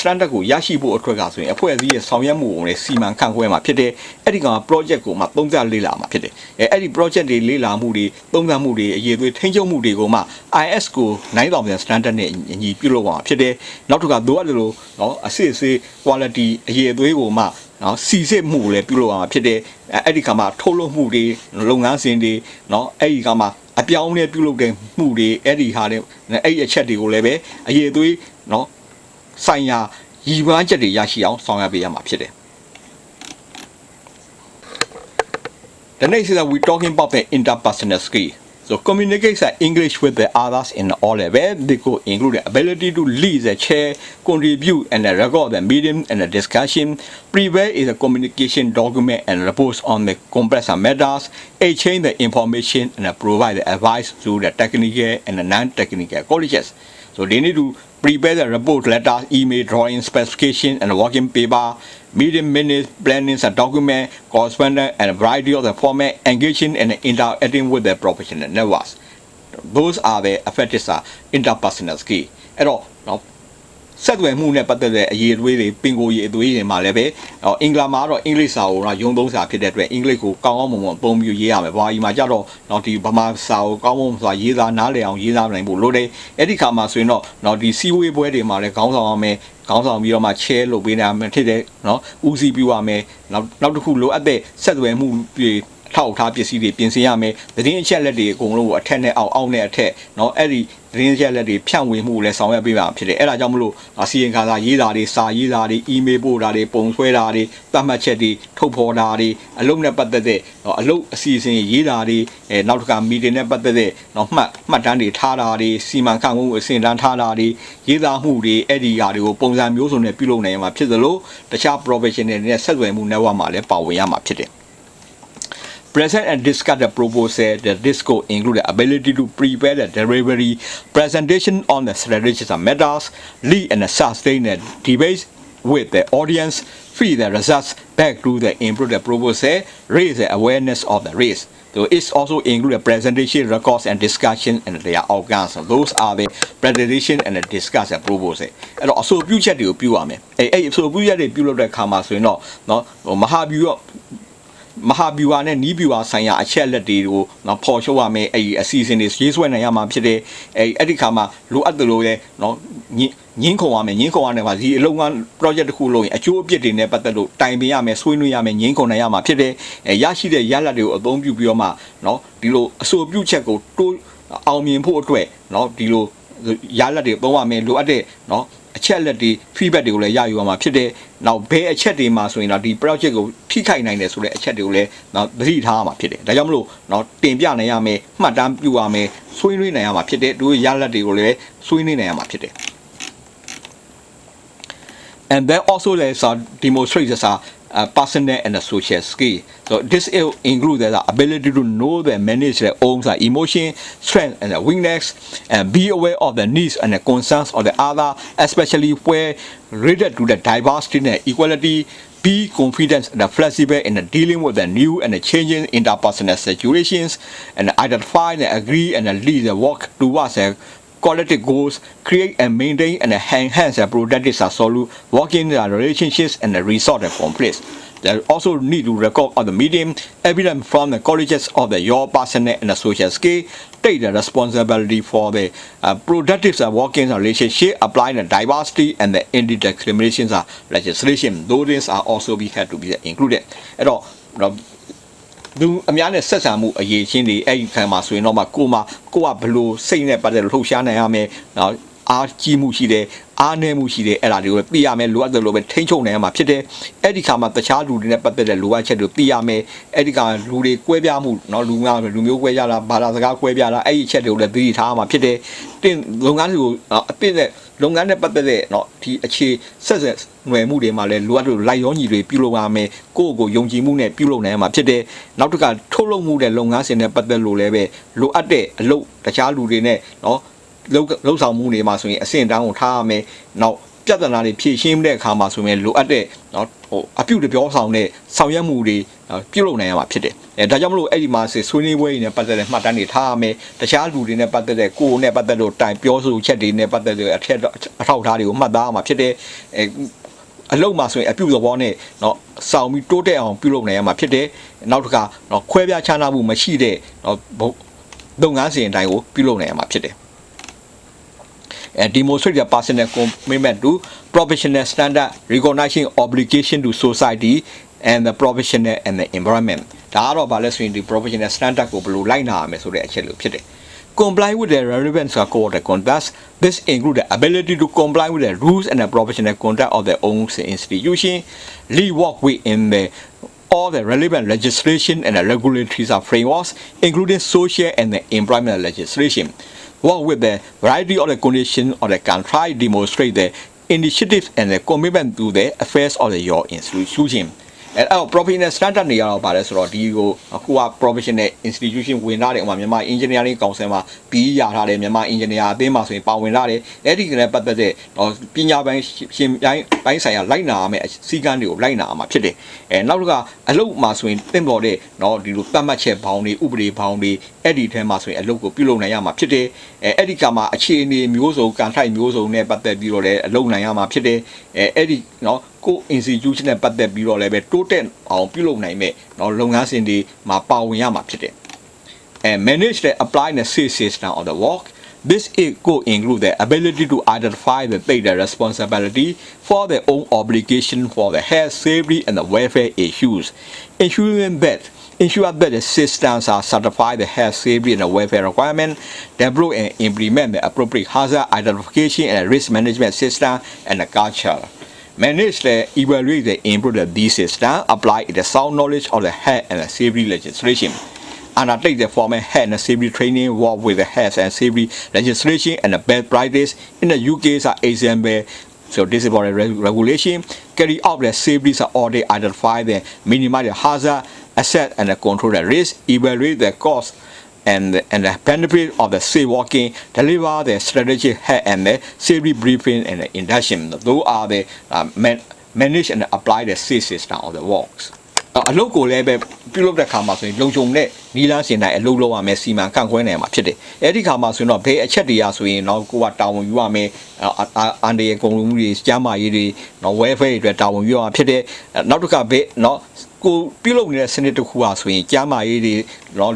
standard ကိုရရှိဖို့အတွက်ကဆိုရင်အဖွဲ့အစည်းရဲ့ဆောင်ရွက်မှုကိုလည်းစီမံခန့်ခွဲမှာဖြစ်တယ်အဲ့ဒီက project ကိုမှသုံးသပ်လေ့လာမှာဖြစ်တယ်အဲ့ဒီ project တွေလေ့လာမှုတွေသုံးသပ်မှုတွေအရေးသွေးထိန်းချုပ်မှုတွေကိုမှ ISO 9000 standard နဲ့အညီပြုလုပ်ရမှာဖြစ်တယ်နောက်တစ်ခါလိုအပ်တယ်လို့အစစ်အဆေး quality အရေးသွေးကိုမှစီစစ်မှုလည်းပြုလုပ်ရမှာဖြစ်တယ်အဲ့ဒီကမှထုတ်လုပ်မှုတွေလုပ်ငန်းစဉ်တွေအဲ့ဒီကမှအပြောင်းအလဲပြုလုပ်တဲ့မှုတွေအဲ့ဒီဟာတွေအဲ့ဒီအချက်တွေကိုလည်းပဲအရေးသွေးဆိုင်ရာရည်မှန်းချက်တွေရရှိအောင်ဆောင်ရွက်ပေးရမှာဖြစ်တယ် The next is that we're talking about the interpersonal skill. So communicate English with the others in all levels. They could include the ability to lead the chair, contribute and record the meeting and the discussion. Prepare is a communication document and reports on the complex matters. Exchange the information and provide the advice to the technical and the non-technical colleges. So they need to prepare the report letter, email, drawing, specification and working paper, meeting minutes, planning a document, correspondence and a variety of the format, engaging and interacting with the professional networks. Those are the effective interpersonal skills. အဲ့တော့ဆက်သွယ်မှုနဲ့ပတ်သက်တဲ့အရေးအသွေးတွေပင်ကိုရေးအသွေးတွေမှာလည်းပဲအင်္ဂလာမှာတော့အင်္ဂလိပ်စာကိုရုံသုံးစာဖြစ်တဲ့အတွက်အင်္ဂလိပ်ကိုကောင်းကောင်းမွန်မွန်အသုံးပြုရေးရမယ်။ဘာကြီးမှာကြတော့ဒီဗမာစာကိုကောင်းမွန်စွာရေးသားနားလည်အောင်ရေးသားနိုင်ဖို့လိုတယ်။အဲ့ဒီခါမှာဆိုရင်တော့ဒီစီဝေးပွဲတွေမှာလည်းခေါင်းဆောင်ရမယ်။ခေါင်းဆောင်ပြီးတော့မှ share လုပ်ပေးနိုင်မယ်ဖြစ်တဲ့ဦးစီးပြုရမယ်။နောက်တစ်ခုလိုအပ်တဲ့ဆက်သွယ်မှုတွေထောက်ထားပစ္စည်းတွေပြင်ဆင်ရမယ်။သတင်းအချက်လက်တွေအကုန်လုံးကိုအထက်နဲ့အောက်နဲ့အထက်အဲ့ဒီသတင်းချက်လက်တွေဖြန့်ဝေမှုလည်းဆောင်ရွက်ပေးပါဖြစ်တယ်အဲ့ဒါကြောင့်မလို့စီရင်ခါစာရေးတာတွေစာရေးတာတွေ email ပို့တာတွေပုံဆွဲတာတွေသတ်မှတ်ချက်တွေထုတ်ဖော်တာတွေအလုပ်နဲ့ပတ်သက်တဲ့အလုပ်အစီအစဉ်ရေးတာတွေနောက်တစ်ခါ meeting နဲ့ပတ်သက်တဲ့မှတ်တမ်းတွေထားတာတွေစီမံခန့်ခွဲမှုအစီအတန်းထားတာတွေရေးသားမှုတွေအဲ့ဒီဟာတွေကိုပုံစံမျိုးစုံနဲ့ပြုလုပ်နိုင်မှာဖြစ်သလိုတခြား professional တွေနဲ့ဆက်သွယ်မှု network မှာလည်းပါဝင်ရမှာဖြစ်တယ်Present and discuss the proposal. The disco include the ability to prepare the delivery, presentation on the strategies and matters, lead and sustain the debate with the audience, feed the results back to the improve the proposal, raise the awareness of the race. So it's also include the presentation, records and discussion and their outcomes. So those are the presentation and the discuss and proposal. အဲ့တော့အဆိုပြုချက်တွေကိုပြုရမယ်။အဲ့အဆိုပြုချက်တွေပြုလုပ်တဲ့အခါမှာဆိုရင်တော့မဟာဗျူဟာနဲ့နီးဗျူဟာဆိုင်ရာအချက်လက်တွေကိုပေါ်ရှုပ်ရမယ်အဲ့ဒီအစီအစဉ်တွေရေးဆွဲနိုင်ရမှာဖြစ်တယ်အဲ့ဒီခါမှာလိုအပ်တယ်လို့လဲညင်းခုံရမယ်ညင်းခုံရတဲ့မှာဒီအလုပ်က project တစ်ခုလုံးရင်အကျိုးအပြစ်တွေနဲ့ပတ်သက်လို့တိုင်ပင်ရမယ်ဆွေးနွေးရမယ်ညင်းခုံနိုင်ရမှာဖြစ်တယ်ရရှိတဲ့ရလဒ်တွေကိုအသုံးပြုပြီးတော့မှဒီလိုအဆိုပြုချက်ကိုတိုးအောင်မြင်ဖို့အတွက်ဒီလိုရလဒ်တွေသုံးရမယ်လိုအပ်တဲ့ အချက်လက်တွေ feedback တွေကိုလည်းရယူရမှာဖြစ်တယ်နောက်ဘယ်အချက်တွေမှာဆိုရင်တော့ဒီ project ကိုထိခိုက်နိုင်တယ်ဆိုတဲ့အချက်တွေကိုလည်းနော်သတိထားရမှာဖြစ်တယ်ဒါကြောင့်မလို့နော်တင်ပြနိုင်ရမယ်မှတ်တမ်းပြုရမယ်ဆွေးနွေးနိုင်ရမှာဖြစ်တယ်တို့ရလဒ်တွေကိုလည်းဆွေးနွေးနိုင်ရမှာဖြစ်တယ် and then also there's demonstrate this personal and social skill. So this includes the ability to know and manage their own emotion, strength and weakness, and be aware of the needs and the concerns of the other, especially where related to the diversity and equality. Be confident and flexible in dealing with the new and the changing interpersonal situations, and identify and agree and lead the work towards the quality goals, create and maintain and enhance the productive solution, working relationships and resolve the conflicts. They also need to record on the medium evidence from the colleges of your personal and social skill, take the responsibility for the productive working relationship, apply the diversity and the anti-discrimination legislation. Those things are also had to be included. At all, သူအများနဲ့ဆက်ဆံမှုအရေးချင်းတွေအဲ့ဒီခံမှာဆိုရင်တော့မှကိုကဘလို့စိတ်နဲ့ပတ်သက်လို့လှုပ်ရှားနိုင်ရမယ်နော်အားကြီးမှုရှိတယ်အားနည်းမှုရှိတယ်အဲ့ဒါတွေကိုသိရမယ်လိုအပ်တယ်လို့ပဲထိန်းချုပ်နိုင်ရမှာဖြစ်တယ်အဲ့ဒီခါမှာတခြားလူတွေနဲ့ပတ်သက်တဲ့လိုအပ်ချက်တွေသိရမယ်အဲ့ဒီခါလူတွေကွဲပြားမှုနော်လူမျိုးကွဲကြတာဘာသာစကားကွဲပြားတာအဲ့ဒီချက်တွေကိုလည်းသိထားရမှာဖြစ်တယ်တင်လုပ်ငန်းတွေကိုအပြည့်နဲ့လုပ်ငန်းနဲ့ပတ်သက်တဲ့နော်ဒီအခြေဆက်နွယ်မှုတွေမှာလည်းလိုအပ်လို့လိုက်ရောညီတွေပြုလုပ်ရမယ်ကိုယ့်ကိုယုံကြည်မှုနဲ့ပြုလုပ်နိုင်ရမှာဖြစ်တယ်နောက်တစ်ခါထုတ်လုပ်မှုတဲ့လုပ်ငန်းစဉ်နဲ့ပတ်သက်လို့လည်းပဲလိုအပ်တဲ့အလုပ်တခြားလူတွေနဲ့နော်လှုပ်ဆောင်မှုတွေမှာဆိုရင်အဆင့်တန်းကိုထားရမယ်နောက်ပြဿနာတွေဖြေရှင်းတဲ့အခါမှာဆိုရင်လိုအပ်တဲ့နော်အပြုတပြောဆောင်တဲ့ဆောင်ရွက်မှုတွေပြုလုပ်နိုင်ရမှာဖြစ်တယ်ဒါကြောင့်မလို့အဲ့ဒီမှာဆွေးနွေးပွဲတွေနဲ့ပတ်သက်တဲ့မှတ်တမ်းတွေထားရမယ်တခြားလူတွေနဲ့ပတ်သက်တဲ့ကိုယ်နဲ့ပတ်သက်လို့တိုင်ပြောဆိုချက်တွေနဲ့ပတ်သက်တဲ့အထက်အထောက်အထားတွေကိုမှတ်သားရမှာဖြစ်တယ်အလုံးမှာဆိုရင်အပြုသဘောနဲ့เนาะစောင့်ပြီးတိုးတက်အောင်ပြုလုပ်နိုင်ရမှာဖြစ်တယ်နောက်တစ်ခါเนาะခွဲပြားခြားနားမှုမရှိတဲ့เนาะလုပ်ငန်းစဉ်အတိုင်းကိုပြုလုပ်နိုင်ရမှာဖြစ်တယ်and demonstrate their personal commitment to professional standard, recognizing obligation to society and the professional and the environment. ဒါကတော့ဘာလဲဆိုရင်ဒီ professional standard ကိုဘယ်လိုလိုက်နာရမယ်ဆိုတဲ့အချက်လို့ဖြစ်တယ် Comply with the relevant code of conduct. This includes the ability to comply with the rules and the professional conduct of their own institution, lead work within all the relevant legislation and the regulatory frameworks, including social and the employment legislation. Work with the variety of the conditions of the country, demonstrate the initiatives and the commitment to the affairs of your institution. အဲ့တော့ professional standard တွေကတော့ပါတယ်ဆိုတော့ဒီကိုအခုက professional institution ဝင်လာတဲ့ဥပမာမြန်မာ engineering council မှာပြီးရထားတယ်မြန်မာ engineer အသင်းမှာဆိုရင်ပါဝင်လာတယ်အဲ့ဒီကလည်းပတ်သက်တဲ့ပညာပိုင်းရှင်ပိုင်းဆိုင်ရာလိုက်နာရမယ့်စီကံတွေကိုလိုက်နာရမှာဖြစ်တယ်နောက်တစ်ခါအလုပ်မှာဆိုရင်တင့်ပေါ်တဲ့ဒီလိုသတ်မှတ်ချက်ဘောင်တွေဥပဒေဘောင်တွေအဲ့ဒီထဲမှာဆိုရင်အလုပ်ကိုပြုလုပ်နိုင်ရမှာဖြစ်တယ်အဲ့ဒီကမှာအခြေအနေမျိုးစုံကန်ထိုက်မျိုးစုံနဲ့ပတ်သက်ပြီးတော့လည်းအလုပ်နိုင်ရမှာဖြစ်တယ်အဲ့ဒီကို institution နဲ့ပတ်သက်ပြီးတော့လည်းပဲတိုးတက်အောင်ပြုလုပ်နိုင်မဲ့လုပ်ငန်းစဉ်တွေမှာပါဝင်ရမှာဖြစ်တယ် and manage the apply and say system of the work this could include the ability to identify and take the responsibility for their own obligation for the health safety and the welfare issues ensure that the systems are certified the health safety and the welfare requirement develop and implement the appropriate hazard identification and risk management system and the culture manage the evaluate the improve these systems apply the sound knowledge of the health and the safety legislation undertake the formal health and safety training work with the health and safety legislation and the best practice in the UK's example so disciplinary regulation carry out the safety audit identify the minimize the hazard assess and control the risk evaluate the cost and the benefit of the safe walking, deliver the strategic health and the safety briefing and the induction. Those are the manage and apply the safe system of the works. အလုပ်ကိုလည်းပဲပြုလုပ်တဲ့ခါမှာဆိုရင်လုံခြုံတဲ့နီးလန်းစင်တိုင်းအလုပ်လုပ်ရမယ်စီမံခန့်ခွဲနိုင်မှာဖြစ်တယ်။အဲ့ဒီခါမှာဆိုရင်တော့ဘယ်အချက်တွေရာဆိုရင်တော့ကိုကတာဝန်ယူရမယ်အန်ဒီရဲ့ကုန်လုံးတွေစမ်းမာရေးတွေwelfare တွေအတွက်တာဝန်ယူရမှာဖြစ်တယ်။နောက်တစ်ခါဘယ်ကိုပြုလုပ်နေတဲ့စနစ်တစ်ခုဟာဆိုရင်ကျမ်းမာရေးတွေ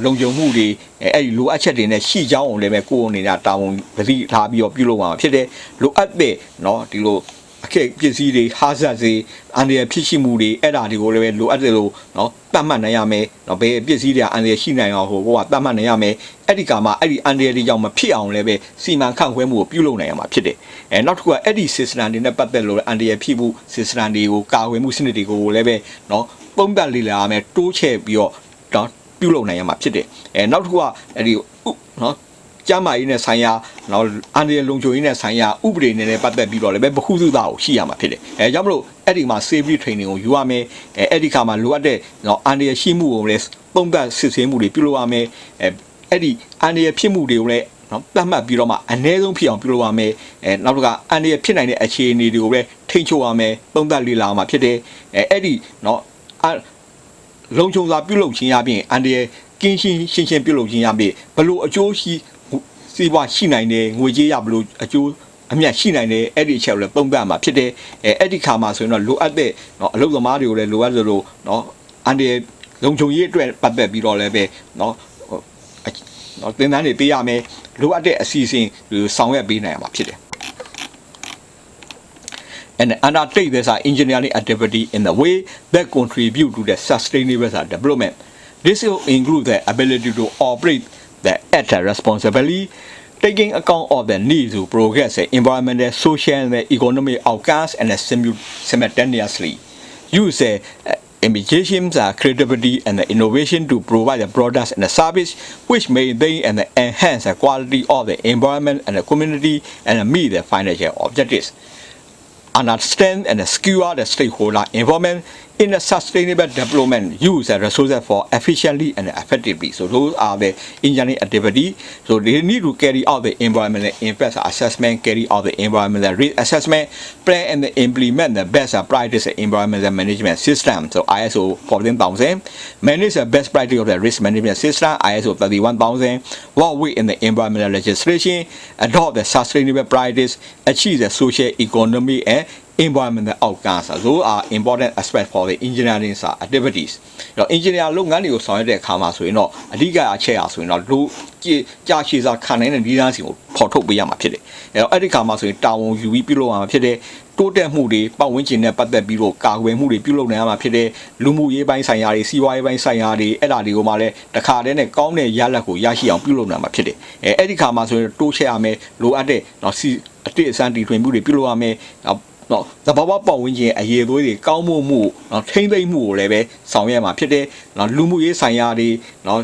လုံခြုံမှုတွေအဲ့ဒီလိုအပ်ချက်တွေနဲ့ရှိကြောင်းအောင်လည်းပဲကိုယ်အနေနဲ့တာဝန်ပတိထားပြီးတော့ပြုလုပ်ရမှာဖြစ်တယ်။လိုအပ်တဲ့ဒီလို အခက်ပစ္စည်းတွေ hazard တွေအန္တရာယ်ဖြစ်ရှိမှုတွေအဲ့ဒါတွေကိုလည်းလိုအပ်တယ်လို့နော်သတ်မှတ်နိုင်ရမယ်နော်ဘယ်ပစ္စည်းတွေအန္တရာယ်ရှိနိုင်အောင်ဟိုကသတ်မှတ်နိုင်ရမယ်အဲ့ဒီကမှအဲ့ဒီအန္တရာယ်တွေကြောင့်မဖြစ်အောင်လည်းပဲစီမံခန့်ခွဲမှုကိုပြုလုပ်နိုင်ရမှာဖြစ်တယ်နောက်တစ်ခုကအဲ့ဒီ system တွေနဲ့ပတ်သက်လို့အန္တရာယ်ဖြစ်မှု system တွေကိုကာကွယ်မှုစနစ်တွေကိုလည်းပဲနော်ပုံပြလေ့လာရမယ်တိုးချဲ့ပြီးတော့နော်ပြုလုပ်နိုင်ရမှာဖြစ်တယ်နောက်တစ်ခုကအဲ့ဒီနော်ကျမ်းမာရေးနဲ့ဆိုင်ရာနော်အန္တရာယ်လုံခြုံရေးနဲ့ဆိုင်ရာဥပဒေနဲ့ပတ်သက်ပြီးတော့လည်းပဲဗဟုသုတကိုရှိရမှာဖြစ်တယ်ကြောင့်မလို့အဲ့ဒီမှာ safety training ကိုယူရမယ်အဲ့ဒီခါမှာလိုအပ်တဲ့နော်အန္တရာယ်ရှိမှုကိုလည်းပုံပြစစ်ဆေးမှုတွေပြုလုပ်ရမယ်အဲ့ဒီအန္တရာယ်ဖြစ်မှုတွေကိုလည်းနော်သတ်မှတ်ပြီးတော့မှအနည်းဆုံးဖြစ်အောင်ပြုလုပ်ရမယ်နောက်တစ်ခါအန္တရာယ်ဖြစ်နိုင်တဲ့အခြေအနေတွေကိုလည်းထိန်းချုပ်ရမယ်သုံးသပ်လေ့လာမှာဖြစ်တယ်အဲ့ဒီနော်လုံခြုံစွာပြုလုပ်ခြင်းအပြင်အန္တရာယ်ကင်းရှင်းပြုလုပ်ခြင်းအပြင်ဘလို့အကျိုးရှိစီးပွားရှိနိုင်တယ်ငွေကြေးရဘလို့အကျိုးအမြတ်ရှိနိုင်တယ်အဲ့ဒီအချက်ကိုလည်းသုံးသပ်မှာဖြစ်တယ်အဲ့ဒီခါမှာဆိုရင်တော့လိုအပ်တဲ့နော်အလုပ်သမားတွေကိုလည်းလိုအပ်သလိုနော်အန်ဒီလုံခြုံရေးအတွက်ပတ်သက်ပြီးတော့လည်းပဲနော်သင်တန်းတွေပေးရမယ်လိုအပ်တဲ့အစီအစဉ်ဆောင်ရွက်ပေးနိုင်ရမှာဖြစ်တယ်and undertake this engineering activity in the way that contribute to the sustainable development. This will include the ability to operate the at responsibly, taking account of the need to progress the environmental, social, and economic outcomes and simultaneously use the imaginations, creativity, and the innovation to provide the products and the service which maintain and enhance the quality of the environment and the community and meet the financial objectives. Understand and secure the stakeholder involvement in the sustainable development use the resources for efficiently and effectively. So those are the engineering activity. So they need to carry out the environmental impact assessment, carry out the environmental risk assessment, plan and implement the best practice environmental management system. So ISO 14000, manage the best practice of the risk management system, ISO 31000, work within the environmental legislation, adopt the sustainable practice, achieve the social, economic and environmental outcomes. Those are important aspects for the engineering activities. တော့ engineer လုပ်ငန်းတွေကိုဆောင်ရွက်တဲ့အခါမှာဆိုရင်တော့အဓိကအချက်အရဆိုရင်တော့လူကြာရှည်စွာခံနိုင်တဲ့နည်းလမ်းစီကိုဖော်ထုတ်ပေးရမှာဖြစ်တယ်။အဲ့ဒီခါမှာဆိုရင်တာဝန်ယူပြီးပြုလုပ်ရမှာဖြစ်တယ်။တိုးတက်မှုတွေပတ်ဝန်းကျင်နဲ့ပတ်သက်ပြီးတော့ကာကွယ်မှုတွေပြုလုပ်နိုင်ရမှာဖြစ်တယ်။လူမှုရေးပိုင်းဆိုင်ရာတွေစီးပွားရေးပိုင်းဆိုင်ရာတွေအဲ့ဒါတွေကိုမှလည်းတစ်ခါတည်းနဲ့ကောင်းတဲ့ရလဒ်ကိုရရှိအောင်ပြုလုပ်နိုင်မှာဖြစ်တယ်။အဲ့ဒီခါမှာဆိုရင်တိုးချဲ့ရမယ်လိုအပ်တဲ့နော်အတိအစမ်းတီထွင်မှုတွေပြုလုပ်ရမယ်။နော်သဘာဝပတ်ဝန်းကျင်အရေးသွေးတွေကောင်းမှုနော်ထိမ့်သိမ့်မှုကိုလည်းပဲဆောင်ရွက်မှာဖြစ်တယ်နော်လူမှုရေးဆိုင်ရာတွေနော်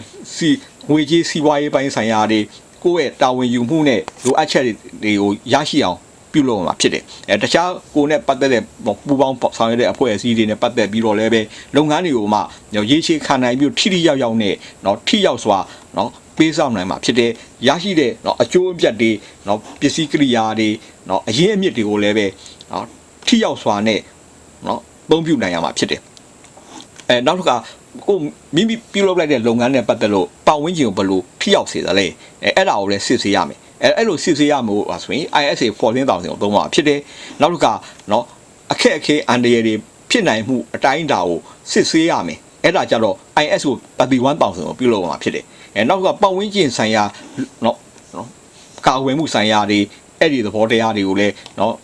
ငွေကြေးစီးပွားရေးပိုင်းဆိုင်ရာတွေကိုယ့်ရဲ့တာဝန်ယူမှုနဲ့လိုအပ်ချက်တွေကိုရရှိအောင်ပြုလုပ်မှာဖြစ်တယ်တခြားကိုယ်နဲ့ပတ်သက်တဲ့ပူပေါင်းဆောင်ရွက်တဲ့အဖွဲ့အစည်းတွေနဲ့ပတ်သက်ပြီးတော့လည်းပဲလုပ်ငန်းတွေကိုမှရေးချေခံနိုင်ပြီးထိထိရောက်ရောက်နဲ့နော်ထိရောက်စွာနော်ပေးဆောင်နိုင်မှာဖြစ်တယ်ရရှိတဲ့နော်အကျိုးအမြတ်တွေနော်ပစ္စည်းကိရိယာတွေနော်အရင်းအမြစ်တွေကိုလည်းပဲနော်ထိရောက်စွာနဲ့နော်သုံးပြုနိုင်ရမှာဖြစ်တယ်နောက်တစ်ခါကိုမိမိပြုလုပ်လိုက်တဲ့လုပ်ငန်းနဲ့ပတ်သက်လို့ပတ်ဝန်းကျင်ကိုဘယ်လိုထိရောက်စေသလဲအဲ့ဒါကိုလည်းစစ်ဆေးရမယ်အဲ့လိုစစ်ဆေးရမို့ဆိုရင် ISA 14000ကိုသုံးပါဖြစ်တယ်နောက်တစ်ခါနော်အခက်အခဲအန္တရာယ်တွေဖြစ်နိုင်မှုအတိုင်းအတာကိုစစ်ဆေးရမယ်အဲ့ဒါကြတော့ ISO 31000ကိုပြုလုပ်မှာဖြစ်တယ်နောက်ကပတ်ဝန်းကျင်ဆိုင်ရာနော်ကာကွယ်မှုဆိုင်ရာတွေအဲ့ဒီသဘောတရားတွေကိုလည်းနော်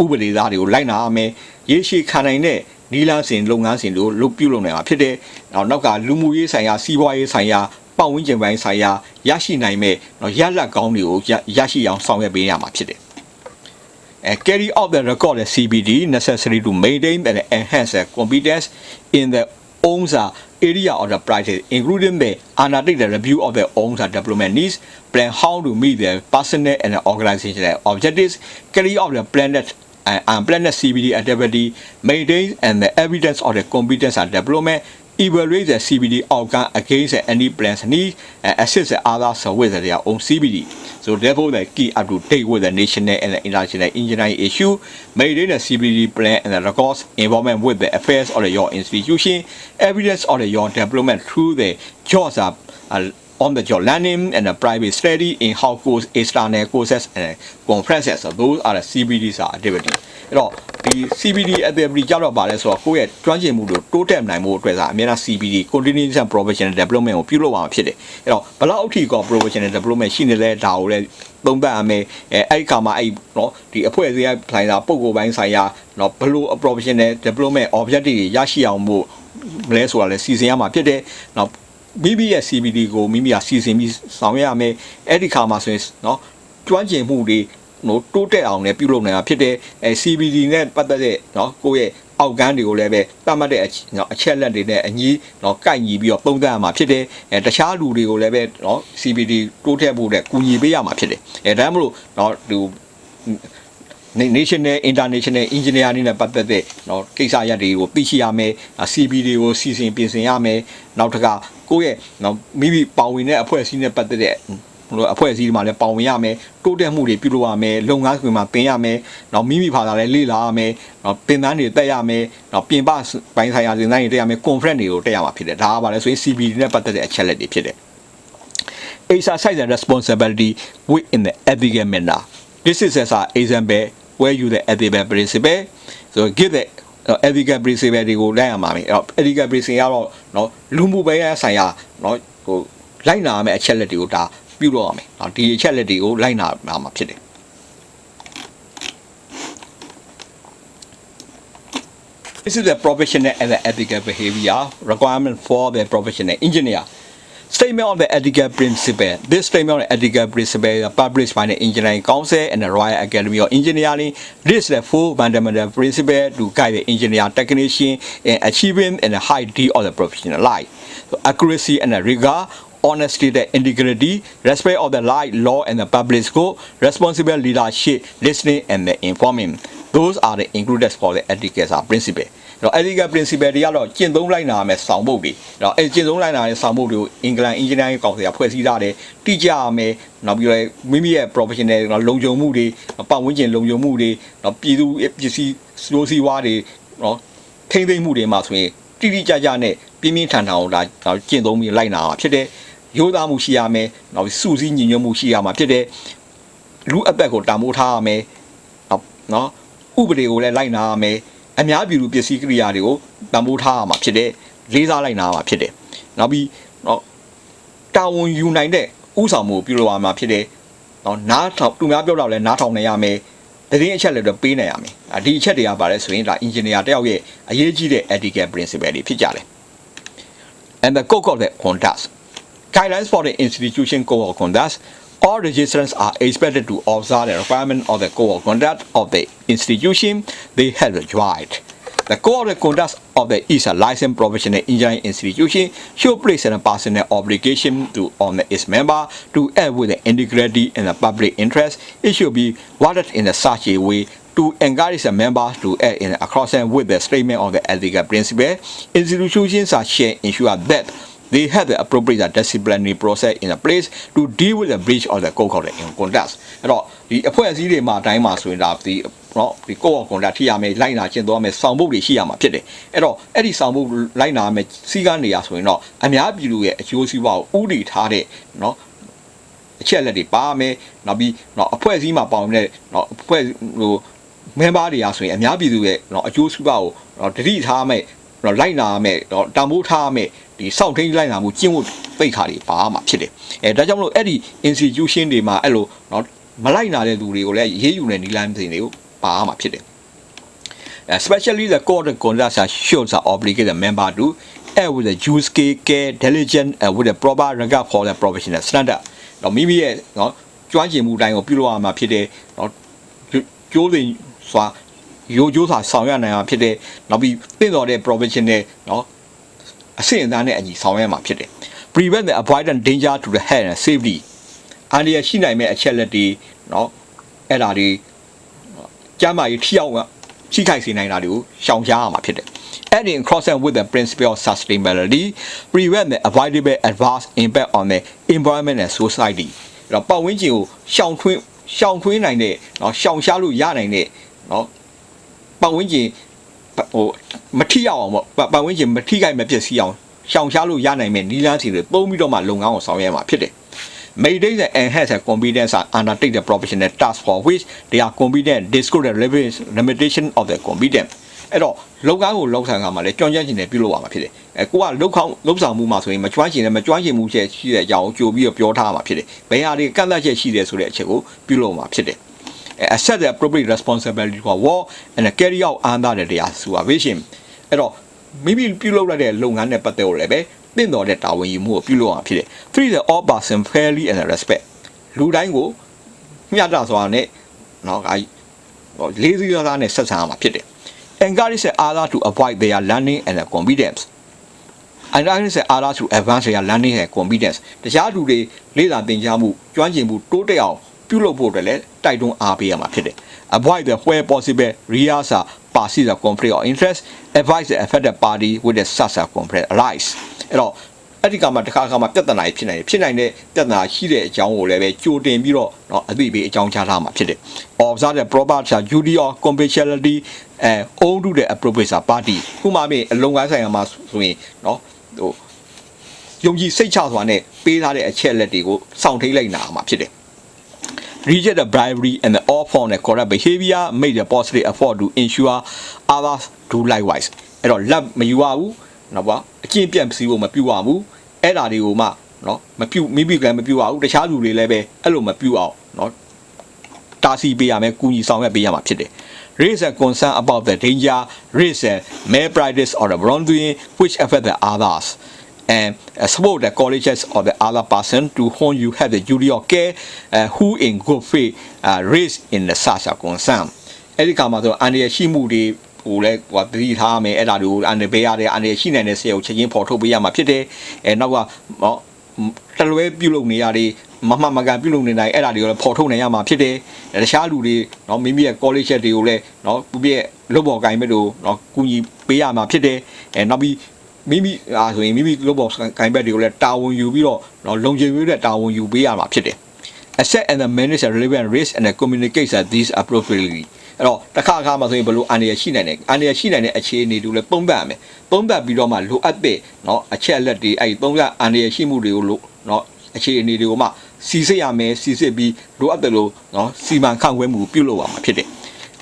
ဥပဒေသားတွေကိုလိုက်နာရမယ်ရေရှည်ခံနိုင်တဲ့နီလာစဉ်လုပ်ငန်းစဉ်တို့လုပ်ပြုလုပ်နိုင်မှာဖြစ်တယ်နောက်ကလူမှုရေးဆိုင်ရာစီးပွားရေးဆိုင်ရာပတ်ဝန်းကျင်ပိုင်းဆိုင်ရာရရှိနိုင်မဲ့ရလဒ်ကောင်းတွေကိုရရှိအောင်ဆောင်ရွက်ပေးရမှာဖြစ်တယ်carry out the record the CBD necessary to maintain and enhance the competence in the owns area of the practice including the undertake the review of the owns development needs plan how to meet the personal and organizational objectives carry out the planned unplanned CBD activity maintain and the evidence of the competence and development evaluate the CBD outcome against any plans need and assist the others with their own CBD. So therefore the key up to date with the national and the international engineering issue, maintain the CBD plan and the records involvement with the affairs of your institution, evidence of your development through the jobs on the job learning and the private study in how course external courses and conferences. So those are the CBD's activities. အဲ့တော့ဒီ CBD ability ကြတော့ပါလဲဆိုတော့ကိုယ့်ရဲ့ကျွမ်းကျင်မှုကိုတိုးတက်နိုင်မှုအတွက်ကအများအား CBD continuous and professional development ကိုပြုလုပ်အောင်ဖြစ်တယ်အဲ့တော့ဘလောက်အထိက professional development ရှိနေလဲဒါကိုလည်းသုံးသပ်ရမယ်အဲ့ဒီခါမှာအဲ့နော်ဒီအဖွဲ့အစည်းရဲ့ဆိုင်ရာပုံကိုယ်ပိုင်းဆိုင်ရာနော်ဘလို့ professional development objective တွေရရှိအောင်မှုလဲဆိုတာလဲစီစဉ်ရမှာဖြစ်တယ်နော်မိမိရဲ့ CBD ကိုမိမိကစီစဉ်ပြီးဆောင်ရွက်ရမယ်အဲ့ဒီခါမှာဆိုရင်နော်ကျွမ်းကျင်မှုတွေနော်တိုးတက်အောင်လည်းပြုလုပ်နိုင်တာဖြစ်တယ်CBD နဲ့ပတ်သက်တဲ့နော်ကိုယ့်ရဲ့အောက်ကန်းတွေကိုလည်းပဲတတ်မှတ်တဲ့အချက်လက်တွေနဲ့အညီနော်ကိုက်ညီပြီးတော့ပုံသတ်ရမှာဖြစ်တယ်တခြားလူတွေကိုလည်းပဲနော် CBD တိုးတက်ဖို့တဲ့ကူညီပေးရမှာဖြစ်တယ်ဒါမှမဟုတ်နော်ဒီ national international engineer နဲ့ပတ်သက်တဲ့နော်ကိစ္စရပ်တွေကိုသိရှိရမယ် CBD ကိုစီစဉ်ပြင်ဆင်ရမယ်နောက်တစ်ခါကိုယ့်ရဲ့နော်မိမိပါဝင်တဲ့အဖွဲ့အစည်းနဲ့ပတ်သက်တဲ့အဖွဲ့အစည်းတွေမှာလည်းပါဝင်ရမယ်တိုးတက်မှုတွေပြုလုပ်ရမယ်လုပ်ငန်းခွင်မှာတင်ရမယ်နောက်မိမိဘာသာလည်းလေ့လာရမယ်နောက်သင်တန်းတွေတက်ရမယ်နောက်ပြင်ပပိုင်းဆိုင်ရာသင်တန်းတွေတက်ရမယ် conference တွေကိုတက်ရမှာဖြစ်တယ်ဒါကပါလဲဆိုရင် CBD နဲ့ပတ်သက်တဲ့အချက်လက်တွေဖြစ်တယ် exercise and responsibility within the ethical manner this is as an example where you the ethical principle so give the ethical principle တွေကိုလိုက်ရမှာမယ် ethical principle ကတော့နော်လူမှုပိုင်းဆိုင်ရာနော်ဟိုလိုက်နာရမယ့်အချက်လက်တွေကိုဒါပြုလုပ်ရမယ်။ဒီအချက်လက်တွေကိုလိုက်နာမှာဖြစ်တယ်။ This is the professional and the ethical behavior requirement for the professional engineer. Statement of the ethical principle. This statement of the ethical principle is published by the Engineering Council and the Royal Academy of Engineering. This is the full fundamental principle to guide the engineer technician in achieving the high D of the professional life. So, accuracy and rigor. Honesty, the integrity, respect of the law and the public good, responsible leadership, listening and the informing. Those are the included for the ethical principle. တော့ ethical principle တွေကတော့ကျင့်သုံးလိုက်နာမယ်ဆောင်ပုဒ်တွေတော့ကျင့်သုံးလိုက်နာတဲ့ဆောင်ပုဒ်တွေကို England Engineering ကောင်စီကဖွဲ့စည်းထားတယ်တိကျရမယ်နောက်ပြီးတော့မိမိရဲ့ professional လုံခြုံမှုတွေပတ်ဝန်းကျင်လုံခြုံမှုတွေနောက်ပြည်သူပစ္စည်းစိုးစည်းဝါးတွေနော်ထိမ့်သိမ့်မှုတွေမှာဆိုရင်တိတိကျကျနဲ့ပြင်းပြင်းထန်ထန်အောင်ဒါကျင့်သုံးပြီးလိုက်နာမှာဖြစ်တယ်ရိုးသားမှုရှိရမယ်နောက်စုစည်းညီညွတ်မှုရှိရမှာဖြစ်တယ်လူအသက်ကိုတန်ဖိုးထားရမယ်နော်ဥပဒေကိုလည်းလိုက်နာရမယ်အများပြည်သူပစ္စည်းကိရိယာတွေကိုတန်ဖိုးထားရမှာဖြစ်တယ်လေးစားလိုက်နာရမှာဖြစ်တယ်နောက်ပြီးနော်တာဝန်ယူနိုင်တဲ့ဥဆောင်မှုပြုလုပ်ရမှာဖြစ်တယ်နော်နားထောင်သူများပြောတော့လဲနားထောင်နိုင်ရမယ်တည်င်းအချက်လည်းပေးနိုင်ရမယ်ဒီအချက်တွေကပါလဲဆိုရင်ဒါ engineer တယောက်ရဲ့အရေးကြီးတဲ့ ethical principle တွေဖြစ်ကြတယ် and the code of the conduct guidelines for the institution code of conduct all registrants are expected to observe the requirement of the code of conduct of the institution they have joined. The code of conduct of the is a licensed professional engineering institution should place a personal obligation on its member to act with the integrity and the public interest. It should be worded in such a way to encourage the members to act in accordance with the statement of the ethical principle. Institutions should ensure that they have the appropriate disciplinary process in a place to deal with the breach of the code of conduct. အဲ့တော့ဒီအဖွဲ့အစည်းတွေမှာအတိုင်းမှာဆိုရင်ဒါဒီနော်ဒီ code of conduct ထိရမယ်လိုက်နာကျင့်သုံးရမယ်ဆောင်ပုဒ်တွေရှိရမှာဖြစ်တယ်အဲ့တော့အဲ့ဒီဆောင်ပုဒ်လိုက်နာမယ်စီကံနေရဆိုရင်တော့အများပြည်သူရဲ့အကျိုးစီးပွားကိုဥတည်ထားတဲ့နော်အချက်လက်တွေပါမယ်နောက်ပြီးနော်အဖွဲ့အစည်းမှာပေါင်းတဲ့နော်အဖွဲ့ဟို member တွေအားဆိုရင်အများပြည်သူရဲ့နော်အကျိုးစီးပွားကိုနော်တတိထားမယ်နော်လိုက်နာမယ်နော်တန်ဖိုးထားမယ်ဒီစောင့်ထိန်လိုက်နာမှုကျင့်ဝတ်သိက္ခာတွေပါမှာဖြစ်တယ်ဒါကြောင့်မလို့အဲ့ဒီ institution တွေမှာအဲ့လိုနော်မလိုက်နာတဲ့သူတွေကိုလည်းရေးယူတဲ့နည်းလမ်းစဉ်တွေကိုပါမှာဖြစ်တယ် especially the code of conduct shows are obligated the member to act with the due care diligent and with the proper regard for the professional standard တော့မိမိရဲ့နော်ကျွမ်းကျင်မှုတိုင်းကိုပြုလုပ်ရမှာဖြစ်တယ်နော်ကျိုးသိစွာရိုးကျိုးစွာဆောင်ရွက်နိုင်မှာဖြစ်တယ်နောက်ပြီးသင့်တော်တဲ့ professional နော်အဆင့်အတန်းနဲ့အညီဆောင်ရွက်မှာဖြစ်တယ် prevent the avoidant danger to the health and safety အန္တရာယ်ရှိနိုင်မဲ့အချက်လက်တွေနော်အဲ့ဒါတွေကျန်းမာရေးထိရောက်ထိခိုက်စေနိုင်တာတွေကိုရှောင်ရှားရမှာဖြစ်တယ် adding crossing with the principle of sustainability prevent the avoidable adverse impact on the environment and society အဲ့တော့ပတ်ဝန်းကျင်ကိုရှောင်ထွင်းနိုင်တဲ့နော်ရှောင်ရှားလို့ရနိုင်တဲ့နော်ပတ်ဝန်းကျင်ဟိုမထိရောက်အောင်ပေါ့ပတ်ဝန်းကျင်မထိခိုက်မပျက်စီးအောင်ရှောင်ရှားလို့ရနိုင်မဲ့နီးလန်းစီတွေပုံပြီးတော့မှလုပ်ငန်းကိုဆောင်ရွက်မှာဖြစ်တယ် maintain and enhance their competence and undertake the professional tasks for which they are competent, disclose the limitation of their competence. အဲ့တော့လောက်ကားကိုလောက်ဆန်ကမှလည်းကြွန့်ကျန်းခြင်းနဲ့ပြုလုပ်ရမှာဖြစ်တယ်။ကိုကလောက်ဆောင်မှုမှာဆိုရင်မကျွမ်းကျင်နဲ့မကျွမ်းကျင်မှုချက်ရှိတဲ့အကြောင်းကိုကြိုပြီးတော့ပြောထားမှာဖြစ်တယ်။ဘယ်ဟာတွေကန့်သတ်ချက်ရှိတယ်ဆိုတဲ့အချက်ကိုပြုလုပ်မှာဖြစ်တယ်။ Accept the appropriate responsibility for work and carry out under the supervision အဲ့တော့မိမိပြုလုပ်လိုက်တဲ့လုပ်ငန်းနဲ့ပတ်သက်လို့လည်းပဲတင့်တော်တဲ့တာဝန်ယူမှုကိုပြုလုပ်အောင်ဖြစ်တယ်။ 3 the all person fairly and respect လူတိုင်းကိုမျှတစွာနဲ့နော်လေးစီးသားနဲ့ဆက်ဆံရမှာဖြစ်တယ်။ Encourage others to avoid their learning and their competence. Encourage others to advance their learning and competence. တခြားလူတွေလေ့လာသင်ကြားမှုကျွမ်းကျင်မှုတိုးတက်အောင်ပြုလုပ်ဖို့လည်းတိုက်တွန်းအားပေးရမှာဖြစ်တယ်။ Avoid the where possible rehearsal pursue the conflict of interest. Advise the affected party with the such a conflict arise. အဲ့တော့အဲ့ဒီကမှတစ်ခါမှပြဿနာဖြစ်နိုင်တဲ့ပြဿနာရှိတဲ့အကြောင်းကိုလည်းပဲကြိုတင်ပြီးတော့เนาะအသိပေးအကြောင်းကြားထားမှာဖြစ်တယ်။ Observe the proper duty of confidentiality and own to the appropriate party ခုမှပြင်အလုံးကိုင်းဆိုင်ရာမှာဆိုရင်เนาะဟိုယုံကြည်စိတ်ချစွာနဲ့ပေးထားတဲ့အချက်လက်တွေကိုစောင့်ထိန်လိုက်နာမှာဖြစ်တယ်။ Reject the bribery and the all form and corrupt behavior make the positive effort to ensure others do likewise အဲ့တော့လက်မယူရဘူးနော်ဗျာအကျင့်ပြန့်စီဖို့မပြုရဘူးအဲ့ဒါတွေကိုမှနော်မပြုမိမိကလည်းမပြုရဘူးတခြားလူတွေလည်းပဲအဲ့လိုမပြုအောင်နော်တားဆီးပေးရမယ်ကူညီဆောင်ရွက်ပေးရမှာဖြစ်တယ် Raise a concern about the danger risk and malpractice or the wrongdoing which affect the others and support the colleges of the other person to whom you have the duty of care who in good faith raise in the such a concern အဲ့ဒီကမှာဆိုအန်ရရှိမှုတွေဟိုလဲဟိုတတိထားမယ်အဲ့ဒါတွေကိုအန်ရပေးရတဲ့အန်ရရှိနိုင်တဲ့ဆရာကိုချက်ချင်းပေါ်ထုတ်ပေးရမှာဖြစ်တယ်နောက်ကတလွဲပြုလုပ်နေရတယ်မကန်ပြုလုပ်နေတိုင်းအဲ့ဒါတွေကိုလည်းပေါ်ထုတ်နိုင်ရမှာဖြစ်တယ်တခြားလူတွေနော်မိမိရဲ့ college တွေကိုလည်းနော်သူပြည့်လုပ်ပေါ်ကိုင်မဲ့တို့နော်ကူညီပေးရမှာဖြစ်တယ်နောက်ပြီးမိမိဆိုရင်မိမိလုပ်ပေါ်ကိုင်ဘက်တွေကိုလည်းတာဝန်ယူပြီးတော့နော်လုံခြုံရေးတဲ့တာဝန်ယူပေးရမှာဖြစ်တယ် Accept and manage the relevant risk and communicate these appropriately အဲ့တော့တစ်ခါမှာဆိုရင်ဘယ်လိုအန္တရာယ်ရှိနိုင်တဲ့အခြေအနေတွေလည်းပုံပတ်ရမယ်ပုံပတ်ပြီးတော့မှလိုအပ်တဲ့เนาะအချက်အလက်တွေအဲ့ဒီသုံးရအန္တရာယ်ရှိမှုတွေကိုเนาะအခြေအနေတွေကိုမှစီစစ်ရမယ်စီစစ်ပြီးလိုအပ်တယ်လို့เนาะစီမံခန့်ခွဲမှုပြုလုပ်ရမှာဖြစ်တယ်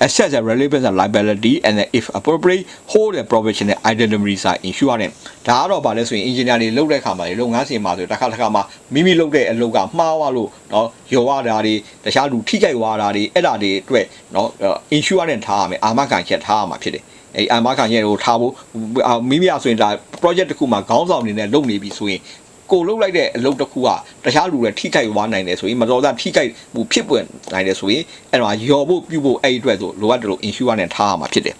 Assess the relevance and liability and if appropriate hold the professional identity insurance ဒါကတော့ဗာလဲဆိုရင် engineer တွေလုပ်တဲ့အခါမှာလုပ်ငန်းစဉ်မှာဆိုတစ်ခါမှာမိမိလုပ်တဲ့အလုပ်ကမှားသွားလို့เนาะရော်ရတာတွေတခြားလူထိကြိုက်သွားတာတွေအဲ့ဒါတွေအတွက်เนาะ insurance ထားရမယ်အာမခံချက်ထားရမှာဖြစ်တယ်အဲ့အာမခံချက်ကိုထားဖို့မိမိဆိုရင်ဒါ project တစ်ခုမှာခေါင်းဆောင်အနေနဲ့လုပ်နေပြီဆိုရင်ကိုလုတ်လိုက်တဲ့အလုပ်တစ်ခုကတခြားလူတွေထိခိုက်သွားနိုင်တယ်ဆိုရင်မတော်သားထိခိုက်မှုဖြစ်ပွင့်နိုင်တယ်ဆိုရင်အဲ့တော့ရော်ဖို့ပြုဖို့အဲ့အတွက်ဆိုလိုအပ်တယ်လို့ insurance နဲ့ထားရမှာဖြစ်တယ်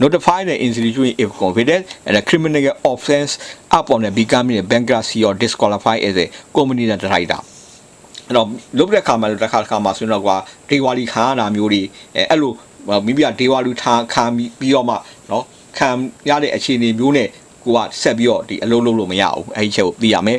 notify the institution if confident and a criminal offense upon the becoming a bankruptcy or disqualified as a company director အဲ့တော့လုပ်တဲ့အခါမှာတစ်ခါမှာဆိုတော့ကွာဒေဝါလီခံရတာမျိုးတွေအဲ့လိုမိမိကဒေဝါလူထားခံပြီးတော့မှเนาะခံရတဲ့အခြေအနေမျိုးနဲ့ကိုကဆက်ပြီးတော့ဒီအလုပ်လုပ်လို့မရဘူးအဲ့ဒီချက်ကိုသိရမယ်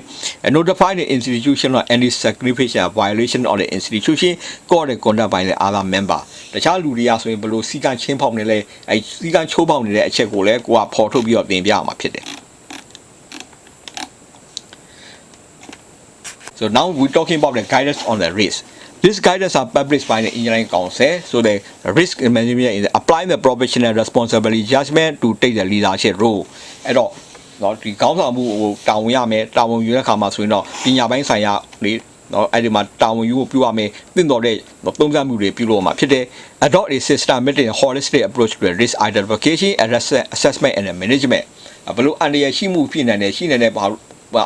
notify the institution of any significant violation of the institution called the conduct by the other member တခြားလူတွေကဆိုရင်ဘယ်လိုစီကံချင်းဖောက်နေလဲအဲ့စီကံချိုးဖောက်နေတဲ့အချက်ကိုလည်းကိုကဖော်ထုတ်ပြီးတော့တင်ပြရမှာဖြစ်တယ် So now we're talking about the guidance on the risk. These guidance are published by the Engineering Council, so the risk management is applying the professional responsibility judgment to take the leadership role. အဲ့တော့နော်ဒီခေါင်းဆောင်မှုကိုတာဝန်ရမယ်တာဝန်ယူတဲ့အခါမှာဆိုရင်တော့ပညာပိုင်းဆိုင်ရာလေနော်အဲ့ဒီမှာတာဝန်ယူဖို့ပြုရမယ်သင့်တော်တဲ့သုံးသပ်မှုတွေပြုလုပ်မှာဖြစ်တယ် Adopt a systematic and holistic approach to risk identification, assessment and management. ဘယ်လိုအန္တရာယ်ရှိမှုဖြစ်နိုင်တဲ့ဘာ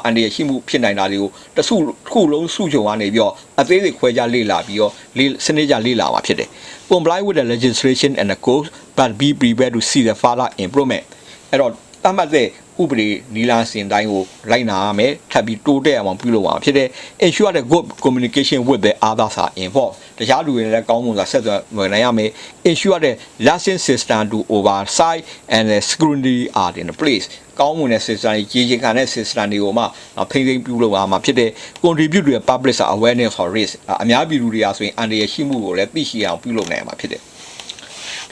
အန္တရာယ်ရှိမှုဖြစ်နိုင်တာတွေကိုတစ်ခုလုံးစုကြုံကနေပြီးတော့အသေးစိတ်ခွဲခြားလေ့လာပြီးတော့စနစ်ကြလေ့လာမှာဖြစ်တယ် Comply with the legislation and the code but be prepared to see the further improvement အဲ့တော့သတ်မှတ်တဲ့ဥပဒေနီလာစင်တိုင်းကိုလိုက်နာရမယ်ထပ်ပြီးတိုးတက်အောင်ပြုလုပ်ရမှာဖြစ်တယ် Ensure that good communication with the others are involved တခြားလူတွေလည်းကောင်းမွန်စွာဆက်သွယ်နိုင်ရမယ် Ensure that license system to oversight and the security are in place ကောင်းမွန်တဲ့ system ကြီးခံတဲ့ system တွေကိုမှဖိနှိပ်ပြုလုပ်ရမှာဖြစ်တယ် Contribute to the public awareness of risk အများပြည်သူတွေကဆိုရင်အန္တရာယ်ရှိမှုကိုလည်းသိရှိအောင်ပြုလုပ်နိုင်မှာဖြစ်တယ်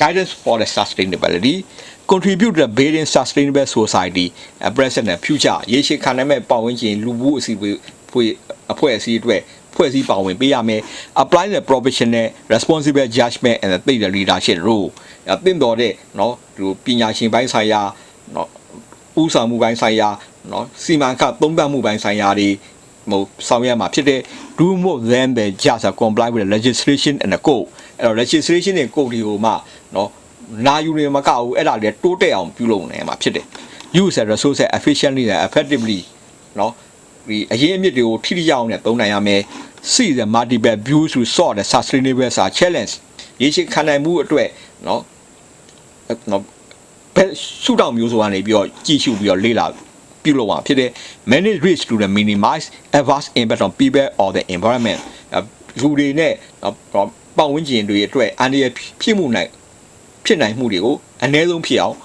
Guidance for the sustainability contribute to the building sustainable society present and future ရေရှည်ခံနိုင်မဲ့ပတ်ဝန်းကျင်လူမှုအစီအ အဖွဲ့အစည်းအတွက်ဖွဲ့စည်းပါဝင်ပေးရမယ် apply the professional responsible judgment and the leadership role သင့်တော်တဲ့เนาะဒီပညာရှင်ပိုင်းဆိုင်ရာเนาะဥဆောင်မှုပိုင်းဆိုင်ရာเนาะစီမံခန့်သုံးသပ်မှုပိုင်းဆိုင်ရာတွေဆောင်ရွက်မှာဖြစ်တဲ့ do more than the just comply with the legislation and the code အဲ့တော့ legislation နဲ့ code တွေကိုမှเนาะနာယူနေမှာကဘူးအဲ့ဒါတွေတိုးတက်အောင်ပြုလုပ်နေမှာဖြစ်တယ် use the resources efficiently and effectively เนาะဒီအရေးအမြစ်တွေကိုထိထိရောက်အောင်နဲ့သုံးနိုင်ရမယ် see the multiple views to solve the sustainable challenge ရေရှည်ခံနိုင်မှုအတွက်เนาะဘယ်ရှုထောင့်မျိုးစုံကနေပြီးတော့ကြည့်ရှုပြီးတော့လေ့လာပြုလုပ်အောင်ဖြစ်တယ် manage risk to the minimize adverse impact on people or the environment လူတွေနဲ့ပတ်ဝန်းကျင်တွေအတွက်အန္တရာယ်ဖြစ်မှုနိုင်ဖြစ်နိုင်မှုတွေကိုအနည်းဆုံးဖြစ်အောင်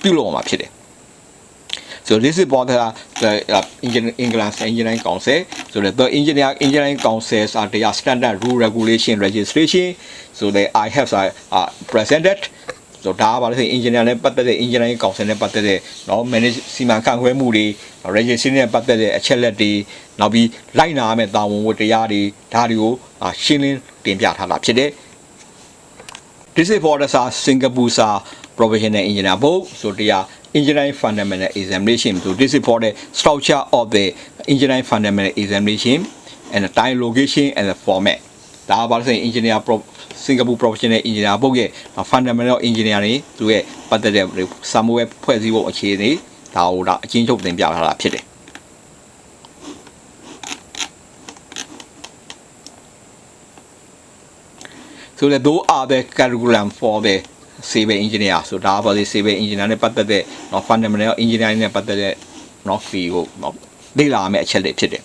ပြုလုပ်အောင်ဖြစ်တယ် So this is about the England Engineering Council. So the engineering councils are their standard rule, regulation, registration. So I have presented. So ဒါပါလို့ဆို engineer နဲ့ပတ်သက်တဲ့ engineering council နဲ့ပတ်သက်တဲ့เนาะ manage စီမံခန့်ခွဲမှုတွေ registration နဲ့ပတ်သက်တဲ့အချက်လက်တွေနောက်ပြီးလိုက်နာရမယ့်တာဝန်ဝတ္တရားတွေဒါတွေကိုရှင်းလင်းတင်ပြထားတာဖြစ်တယ် This is for the Singapore professional engineer board. So they are engineering fundamental examination. So this is for the structure of the engineering fundamental examination and the time, location and the format. ဒါပါလို့ဆို engineer Singapore professional engineer ဘုတ်ရဲ့ fundamental engineering သူရဲ့ပတ်သက်တဲ့ samuel ဖွဲ့စည်းပုံအခြေအနေဒါကိုအချင်းချုပ်တင်ပြထားတာဖြစ်တယ် So those are the curriculum for the civil engineer. So ဒါပါလေ civil engineer နဲ့ပတ်သက်တဲ့ fundamental engineering နဲ့ပတ်သက်တဲ့ field ကိုလေ့လာမယ့်အချက်တွေဖြစ်တယ်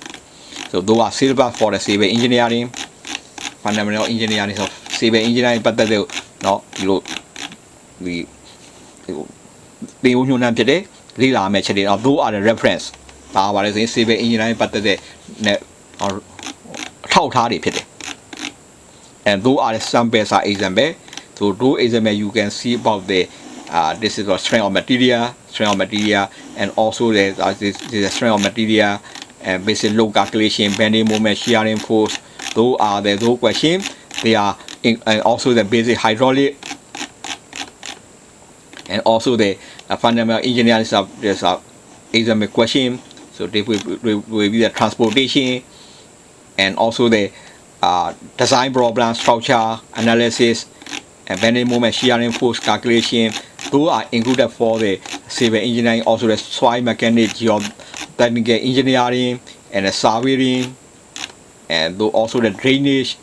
So those are syllabus for the civil engineering fundamental engineering so civil engineering ပတ်သက်တဲ့ဒီလိုဒီညွှန်နှံဖြစ်တယ်လေ့လာမယ့်ချက်တွေတော့ those are the reference ဒါပါလေဆိုရင် civil engineering ပတ်သက်တဲ့အထောက်အထားတွေဖြစ်တယ် And those are the samples are example. So those example you can see about the this is the strength of material, and also this is the strength of material and basic load calculation, bending moment, shearing force. Those are the those questions. They are and also the basic hydraulic and also the fundamental engineering there's a example question. So they will be the transportation and also the design problem, structure, analysis, and bending moment, shearing force calculation. Those are included for the civil engineering, also the soil mechanics, geotechnical engineering, and the surveying, and also the drainage.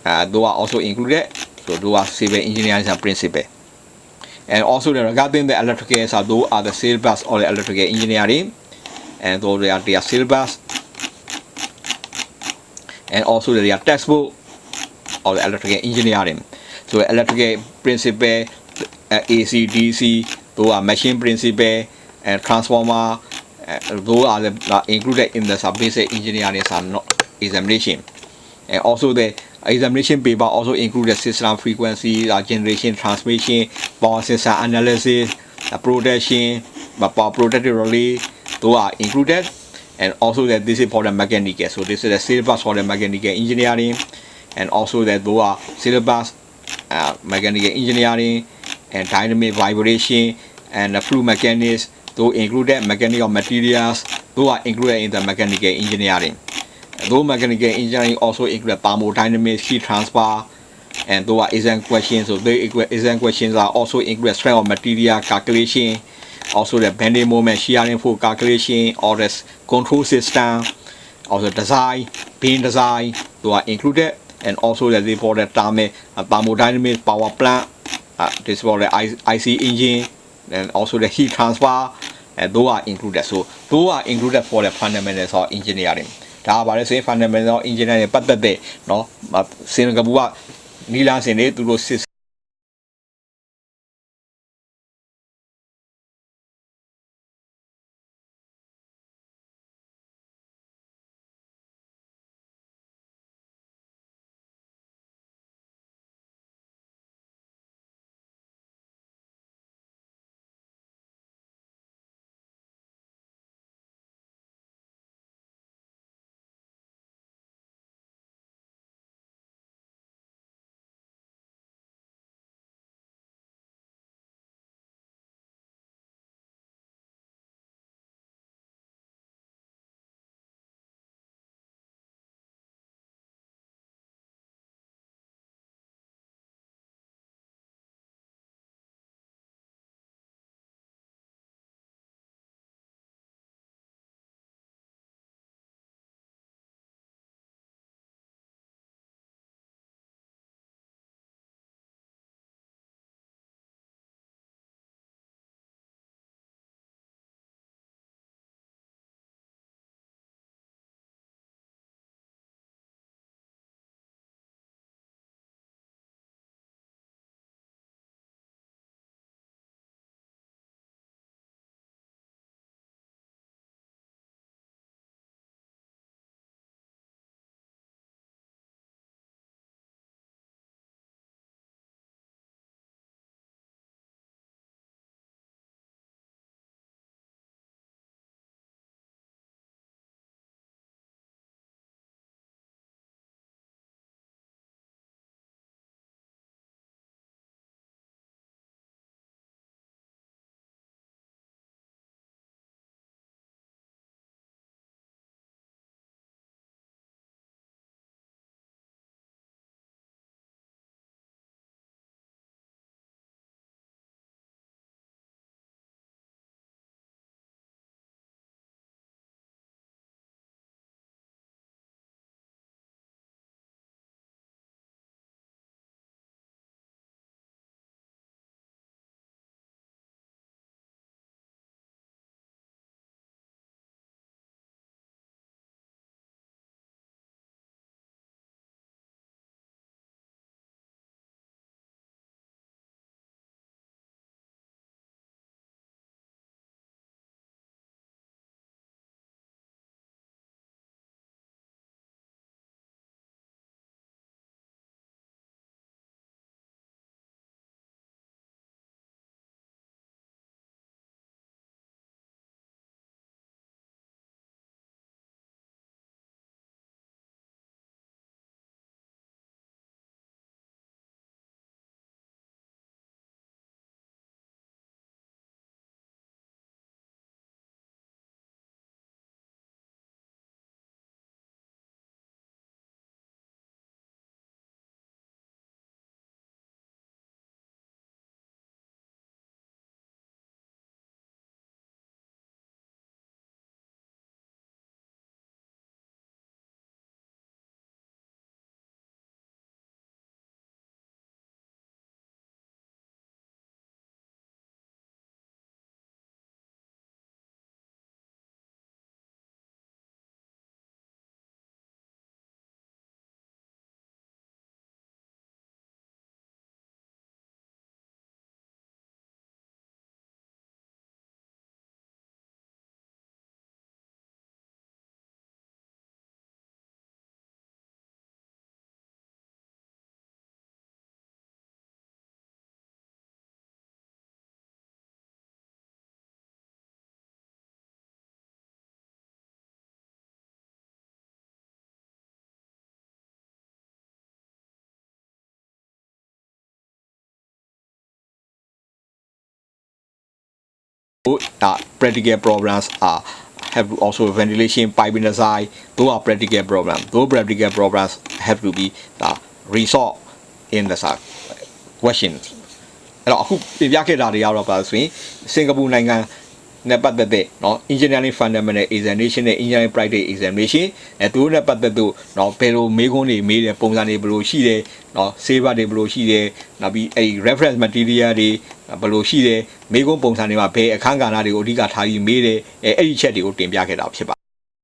Those are also included. So those are civil engineering principle. And also regarding the electrical, so those are the syllabus of the electrical engineering, and those they are their syllabus. And also their textbook of the electrical engineering. So electrical principle, AC, DC, those are machine principle and transformer. Those are included in the basic engineering examination. And also the examination paper also includes system frequency, generation, transmission, power system analysis, protection, power protective relay. Those are included. And also that this is for the mechanical. So this is the syllabus for the mechanical engineering, and also that those are syllabus mechanical engineering and dynamic vibration and the fluid mechanics. Those included mechanical materials. Those are included in the mechanical engineering. And those mechanical engineering also include thermodynamics, heat transfer, and those are exam questions. So the exam questions are also include strength of material calculation. Also the bending moment, shearing force calculation, or the control system, also design, beam design, those are included, and also the for the thermodynamics power plant, this for the IC engine, and also the heat transfer, and those are included. So those are included for the fundamentals of engineering. ဒါပါလဲဆိုရင် fundamental engineering ပတ်သက်တဲ့စင်ကာပူကနီလာစင်တွေသူတို့စစ် practical problems are have to also ventilation piping design those are practical problems those practical problems have to be resolved in the questions အဲ့တော့အခုပြပြခဲ့တာတွေကတော့ပါဆိုရင်စင်ကာပူနိုင်ငံနဲ့ပတ်သက်တဲ့เนาะ engineering fundamental examination နဲ့ engineering practice examination သူတို့နဲ့ပတ်သက်လို့เนาะဘယ်လိုမေးခွန်းတွေမေးတယ်ပုံစံတွေဘယ်လိုရှိတယ်เนาะ saver တွေဘယ်လိုရှိတယ်နောက်ပြီးအဲ့ reference material တွေဘယ်လိုရှိတယ်မေးခွန်းပုံစံတွေမှာဘယ်အခန်းကဏ္ဍတွေကိုအဓိကထားပြီးမေးတယ်အဲ့ဒီချက်တွေကိုတင်ပြခဲ့တာဖြစ်ပါ